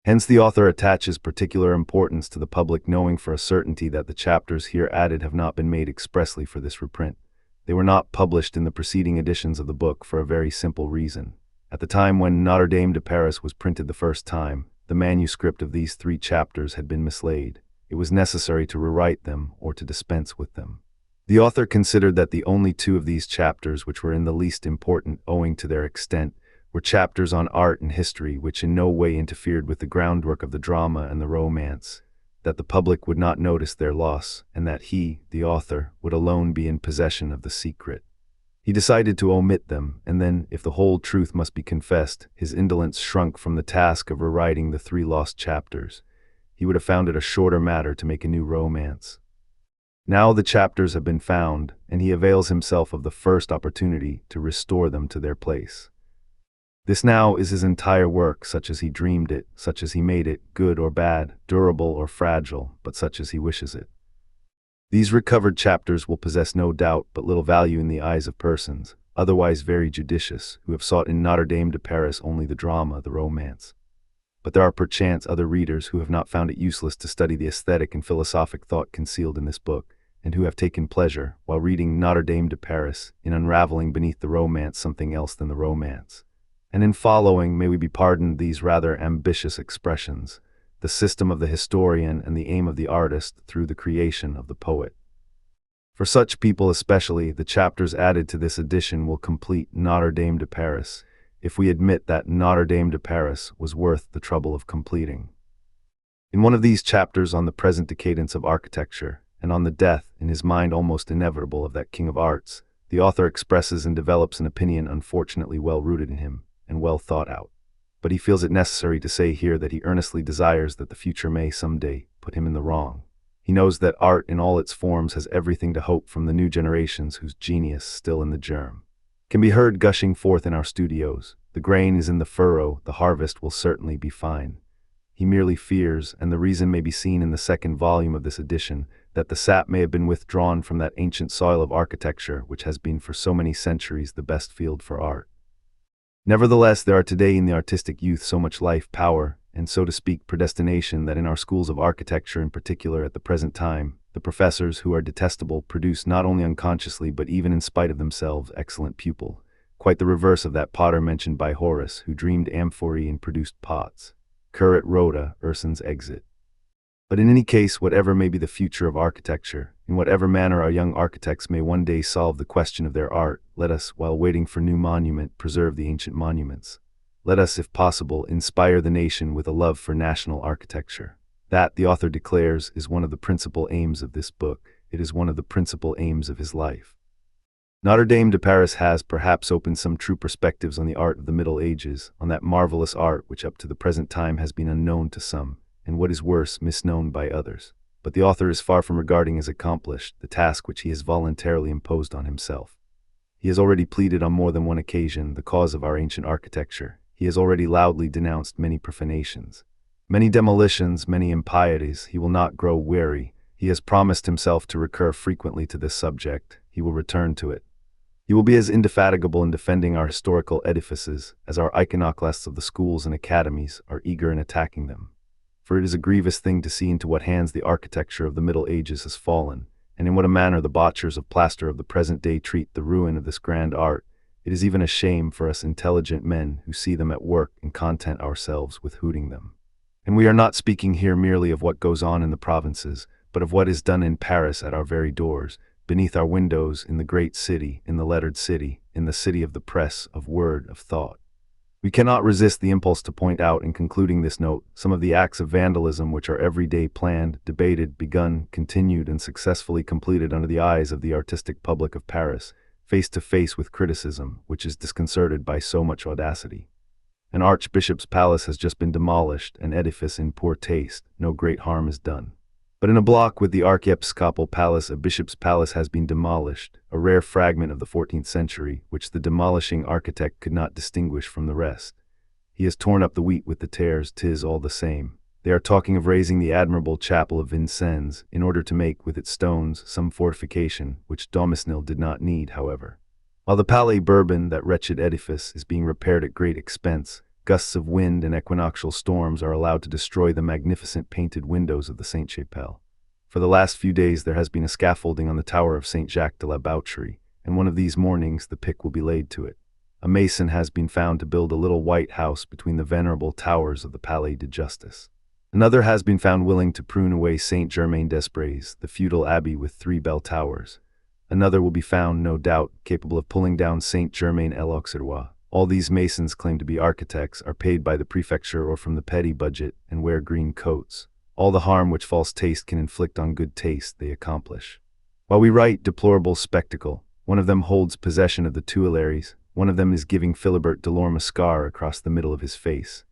Hence the author attaches particular importance to the public knowing for a certainty that the chapters here added have not been made expressly for this reprint. They were not published in the preceding editions of the book for a very simple reason. At the time when Notre-Dame de Paris was printed the first time, the manuscript of these 3 chapters had been mislaid. It was necessary to rewrite them or to dispense with them. The author considered that the only 2 of these chapters which were in the least important owing to their extent were chapters on art and history which in no way interfered with the groundwork of the drama and the romance, that the public would not notice their loss, and that he, the author, would alone be in possession of the secret. He decided to omit them, and then, if the whole truth must be confessed, his indolence shrunk from the task of rewriting the 3 lost chapters. He would have found it a shorter matter to make a new romance. Now the chapters have been found, and he avails himself of the first opportunity to restore them to their place. This now is his entire work, such as he dreamed it, such as he made it, good or bad, durable or fragile, but such as he wishes it. These recovered chapters will possess no doubt but little value in the eyes of persons, otherwise very judicious, who have sought in Notre-Dame de Paris only the drama, the romance. But there are perchance other readers who have not found it useless to study the aesthetic and philosophic thought concealed in this book, and who have taken pleasure, while reading Notre-Dame de Paris, in unraveling beneath the romance something else than the romance. And in following, may we be pardoned these rather ambitious expressions, the system of the historian and the aim of the artist through the creation of the poet. For such people especially, the chapters added to this edition will complete Notre-Dame de Paris, if we admit that Notre-Dame de Paris was worth the trouble of completing. In one of these chapters on the present decadence of architecture, and on the death, in his mind almost inevitable, of that king of arts, the author expresses and develops an opinion unfortunately well rooted in him, and well thought out. But he feels it necessary to say here that he earnestly desires that the future may someday put him in the wrong. He knows that art in all its forms has everything to hope from the new generations whose genius, still in the germ, can be heard gushing forth in our studios. The grain is in the furrow, the harvest will certainly be fine. He merely fears, and the reason may be seen in the 2nd volume of this edition, that the sap may have been withdrawn from that ancient soil of architecture which has been for so many centuries the best field for art. Nevertheless, there are today in the artistic youth so much life, power, and so to speak predestination that in our schools of architecture in particular at the present time, the professors, who are detestable, produce not only unconsciously but even in spite of themselves excellent pupil, quite the reverse of that potter mentioned by Horace, who dreamed amphorae and produced pots. Curret rhoda, Urson's exit. But in any case, whatever may be the future of architecture, in whatever manner our young architects may one day solve the question of their art, let us, while waiting for new monument, preserve the ancient monuments. Let us, if possible, inspire the nation with a love for national architecture. That, the author declares, is one of the principal aims of this book. It is one of the principal aims of his life. Notre-Dame de Paris has perhaps opened some true perspectives on the art of the Middle Ages, on that marvelous art which up to the present time has been unknown to some, and what is worse, misknown by others. But the author is far from regarding as accomplished the task which he has voluntarily imposed on himself. He has already pleaded on more than one occasion the cause of our ancient architecture. He has already loudly denounced many profanations, many demolitions, many impieties. He will not grow weary. He has promised himself to recur frequently to this subject. He will return to it. He will be as indefatigable in defending our historical edifices as our iconoclasts of the schools and academies are eager in attacking them. For it is a grievous thing to see into what hands the architecture of the Middle Ages has fallen, and in what a manner the botchers of plaster of the present day treat the ruin of this grand art. It is even a shame for us intelligent men who see them at work and content ourselves with hooting them. And we are not speaking here merely of what goes on in the provinces, but of what is done in Paris at our very doors, beneath our windows, in the great city, in the lettered city, in the city of the press, of word, of thought. We cannot resist the impulse to point out, in concluding this note, some of the acts of vandalism which are every day planned, debated, begun, continued, and successfully completed under the eyes of the artistic public of Paris, face to face with criticism, which is disconcerted by so much audacity. An archbishop's palace has just been demolished, an edifice in poor taste, no great harm is done. But in a block with the archiepiscopal palace, a bishop's palace has been demolished, a rare fragment of the 14th century, which the demolishing architect could not distinguish from the rest. He has torn up the wheat with the tares, 'tis all the same. They are talking of raising the admirable chapel of Vincennes, in order to make with its stones some fortification, which Domesnil did not need, however. While the Palais Bourbon, that wretched edifice, is being repaired at great expense, gusts of wind and equinoctial storms are allowed to destroy the magnificent painted windows of the Sainte-Chapelle. For the last few days there has been a scaffolding on the tower of Saint Jacques de la Boucherie, and one of these mornings the pick will be laid to it. A mason has been found to build a little white house between the venerable towers of the Palais de Justice. Another has been found willing to prune away Saint-Germain-des-Prés, the feudal abbey with 3 bell towers. Another will be found, no doubt, capable of pulling down Saint-Germain-l'Auxerrois. All these masons claim to be architects, are paid by the prefecture or from the petty budget, and wear green coats. All the harm which false taste can inflict on good taste they accomplish. While we write deplorable spectacle, one of them holds possession of the Tuileries, one of them is giving Philibert Delorme a scar across the middle of his face.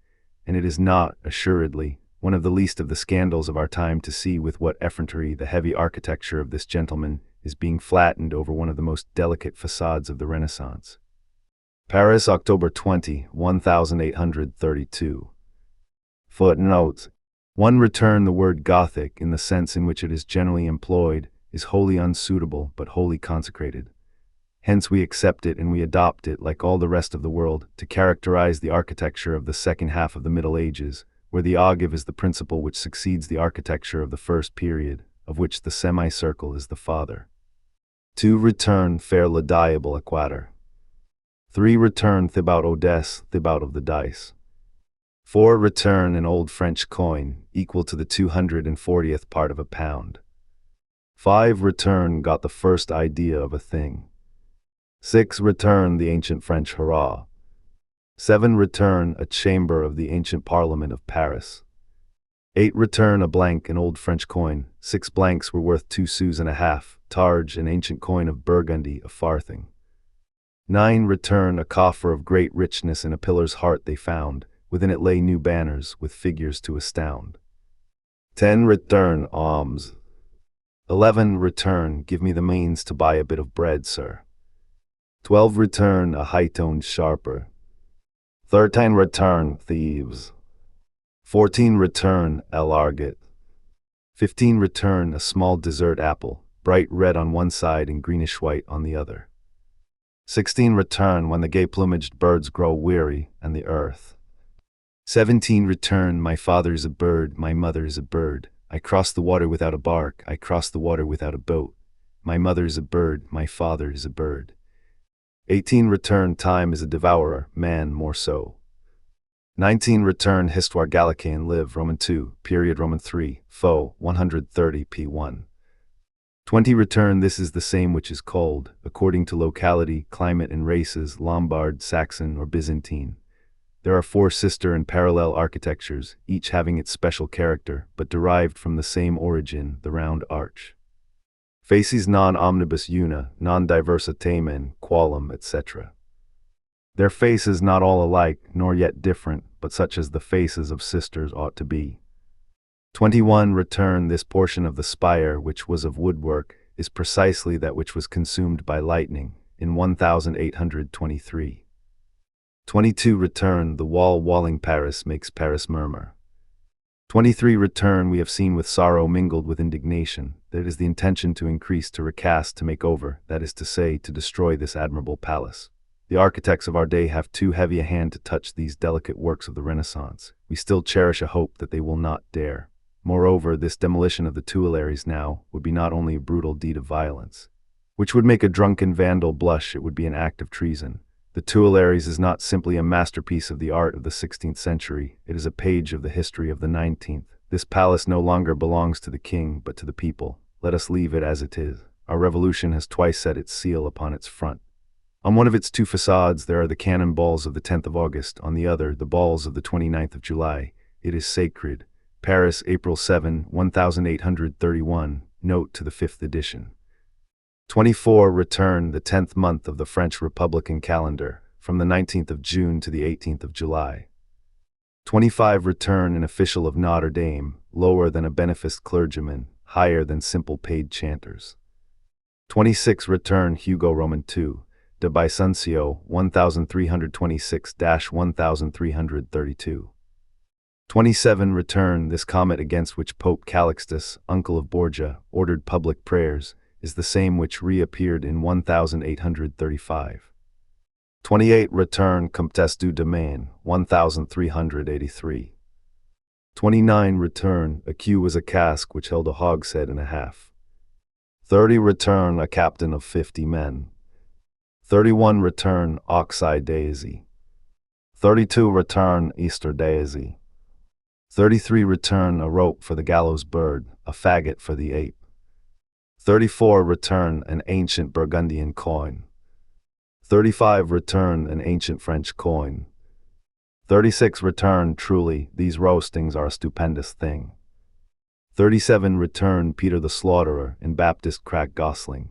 And it is not, assuredly, one of the least of the scandals of our time to see with what effrontery the heavy architecture of this gentleman is being flattened over one of the most delicate facades of the Renaissance. Paris, October 20, 1832. Footnote. 1. Return the word Gothic, in the sense in which it is generally employed, is wholly unsuitable but wholly consecrated. Hence we accept it and we adopt it, like all the rest of the world, to characterize the architecture of the second half of the Middle Ages, where the ogive is the principle which succeeds the architecture of the first period, of which the semicircle is the father. 2. Return faire le diable equator. 3. Return Thibaut Odesse, Thibaut of the dice. 4. Return an old French coin, equal to the 240th part of a pound. 5. Return got the first idea of a thing. 6. Return the ancient French hurrah. 7. Return a chamber of the ancient Parliament of Paris. 8. Return a blank, an old French coin. 6 blanks were worth 2 sous and a half. Targe, an ancient coin of Burgundy, a farthing. 9. Return a coffer of great richness, in a pillar's heart they found. Within it lay new banners, with figures to astound. 10. Return alms. 11. Return, give me the means to buy a bit of bread, sir. 12. Return a high-toned sharper. 13. Return thieves. 14. Return l'argot. 15. Return a small dessert apple, bright red on one side and greenish white on the other. 16. Return when the gay-plumaged birds grow weary, and the earth. 17. Return, my father's a bird, my mother's a bird. I cross the water without a bark, I cross the water without a boat. My mother's a bird, my father's a bird. 18. Return, time is a devourer, man more so. 19. Return, Histoire Gallican live, Roman 2, period Roman 3, fo, 130 p1. 20. Return, this is the same which is called, according to locality, climate and races, Lombard, Saxon, or Byzantine. There are 4 sister and parallel architectures, each having its special character, but derived from the same origin, the round arch. Facies non omnibus una, non diversa tamen, qualum, etc. Their faces not all alike, nor yet different, but such as the faces of sisters ought to be. 21. Return, this portion of the spire, which was of woodwork, is precisely that which was consumed by lightning, in 1823. 22. Return, the wall walling Paris makes Paris murmur. 23. Return, we have seen with sorrow mingled with indignation, that it is the intention to increase, to recast, to make over, that is to say, to destroy this admirable palace. The architects of our day have too heavy a hand to touch these delicate works of the Renaissance. We still cherish a hope that they will not dare. Moreover, this demolition of the Tuileries now would be not only a brutal deed of violence, which would make a drunken vandal blush, it would be an act of treason. The Tuileries is not simply a masterpiece of the art of the 16th century, it is a page of the history of the 19th. This palace no longer belongs to the king, but to the people. Let us leave it as it is. Our revolution has twice set its seal upon its front. On one of its 2 facades there are the cannon balls of the 10th of August, on the other the balls of the 29th of July. It is sacred. Paris, April 7, 1831, note to the 5th edition. 24. Return, the 10th month of the French Republican calendar, from the 19th of June to the 18th of July. 25 return an official of Notre-Dame, lower than a beneficed clergyman, higher than simple paid chanters. 26 return Hugo Roman II, de Bisuncio 1326-1332. 27 return this comet against which Pope Calixtus, uncle of Borgia, ordered public prayers, is the same which reappeared in 1835. 28 return Comtesse du Domaine 1383. 29 return a queue was a cask which held a hogshead and a half. 30 return a captain of 50 men. 31 return Oxeye Daisy. 32 return Easter Daisy. 33 return a rope for the gallows bird, a faggot for the ape. 34 return an ancient Burgundian coin. 35 return an ancient French coin. 36 return truly, these roastings are a stupendous thing. 37 return Peter the Slaughterer and Baptist Crack Gosling.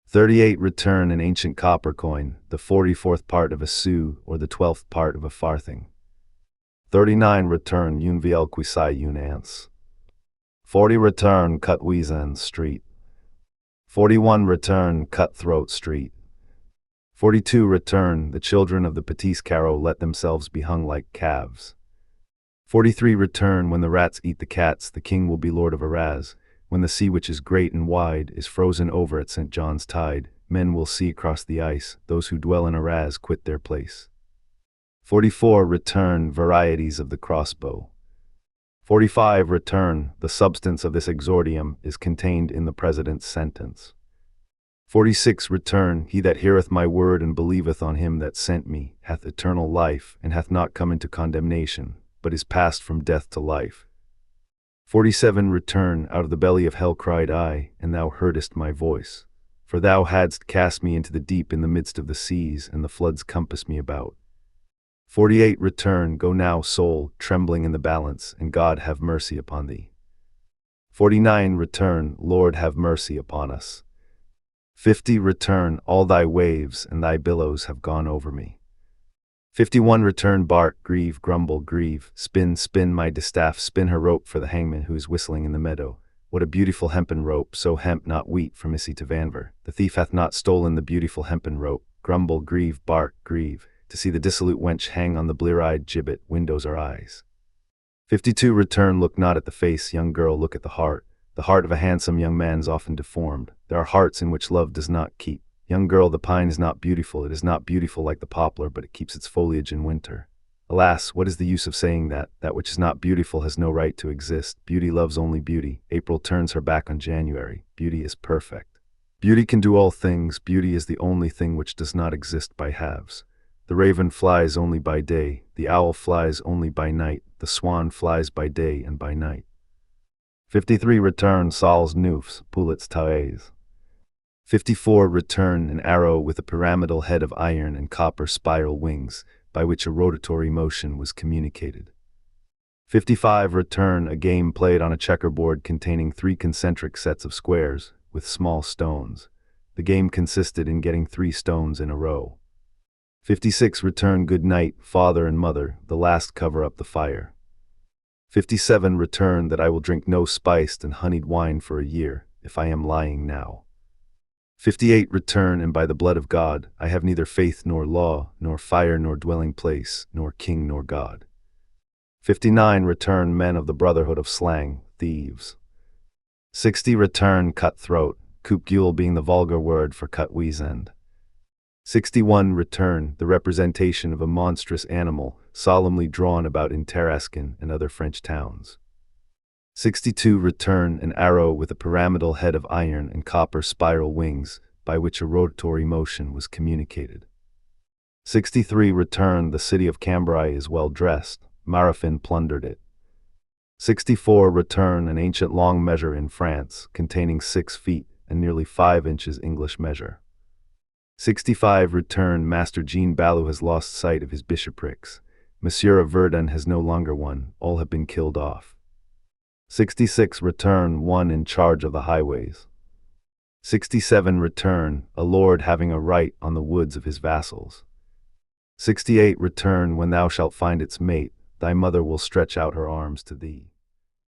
38 return an ancient copper coin, the 44th part of a sou or the 12th part of a farthing. 39 return une viel quisai une ance. 40 return cut Weasan Street. 41 return Cutthroat Street. 42 return the children of the Petits Carreaux let themselves be hung like calves. 43 return when the rats eat the cats, the king will be lord of Arras. When the sea, which is great and wide, is frozen over at St. John's tide, men will see across the ice, those who dwell in Arras quit their place. 44 return varieties of the crossbow. 45 return the substance of this exordium is contained in the president's sentence. 46 return he that heareth my word and believeth on him that sent me hath eternal life, and hath not come into condemnation, but is passed from death to life. 47 return out of the belly of hell cried I, and thou heardest my voice. For thou hadst cast me into the deep in the midst of the seas, and the floods compassed me about. 48 return go now soul, trembling in the balance, and God have mercy upon thee. 49 return Lord have mercy upon us. 50 return all thy waves and thy billows have gone over me. 51 return bark, grieve, grumble, grieve, spin, spin my distaff, spin her rope for the hangman who is whistling in the meadow. What a beautiful hempen rope, so hemp not wheat from Issy to Vanver. The thief hath not stolen the beautiful hempen rope. Grumble, grieve, bark, grieve, to see the dissolute wench hang on the blear-eyed gibbet, windows are eyes. 52 return look not at the face, young girl, look at the heart. The heart of a handsome young man is often deformed. There are hearts in which love does not keep. Young girl, the pine is not beautiful, it is not beautiful like the poplar, but it keeps its foliage in winter. Alas, what is the use of saying that? That which is not beautiful has no right to exist. Beauty loves only beauty. April turns her back on January. Beauty is perfect. Beauty can do all things. Beauty is the only thing which does not exist by halves. The raven flies only by day. The owl flies only by night. The swan flies by day and by night. 53 return Saul's Neufs, Poulets Taes. 54 return an arrow with a pyramidal head of iron and copper spiral wings, by which a rotatory motion was communicated. 55 return a game played on a checkerboard containing 3 concentric sets of squares, with small stones. The game consisted in getting 3 stones in a row. 56 return good night, father and mother, the last cover up the fire. 57 return that I will drink no spiced and honeyed wine for a year, if I am lying now. 58 return, and by the blood of God, I have neither faith nor law, nor fire nor dwelling place, nor king nor God. 59 return men of the brotherhood of slang, thieves. 60 return cutthroat, coupgule being the vulgar word for cut weasand. 61 return the representation of a monstrous animal, solemnly drawn about in Tarascon and other French towns. 62 return an arrow with a pyramidal head of iron and copper spiral wings, by which a rotatory motion was communicated. 63 return the city of Cambrai is well dressed, Marafin plundered it. 64 return an ancient long measure in France, containing 6 feet and nearly 5 inches English measure. 65 return Master Jean Balou has lost sight of his bishoprics. Monsieur of Verdun has no longer one, all have been killed off. 66 return one in charge of the highways. 67 return a lord having a right on the woods of his vassals. 68 return when thou shalt find its mate, thy mother will stretch out her arms to thee.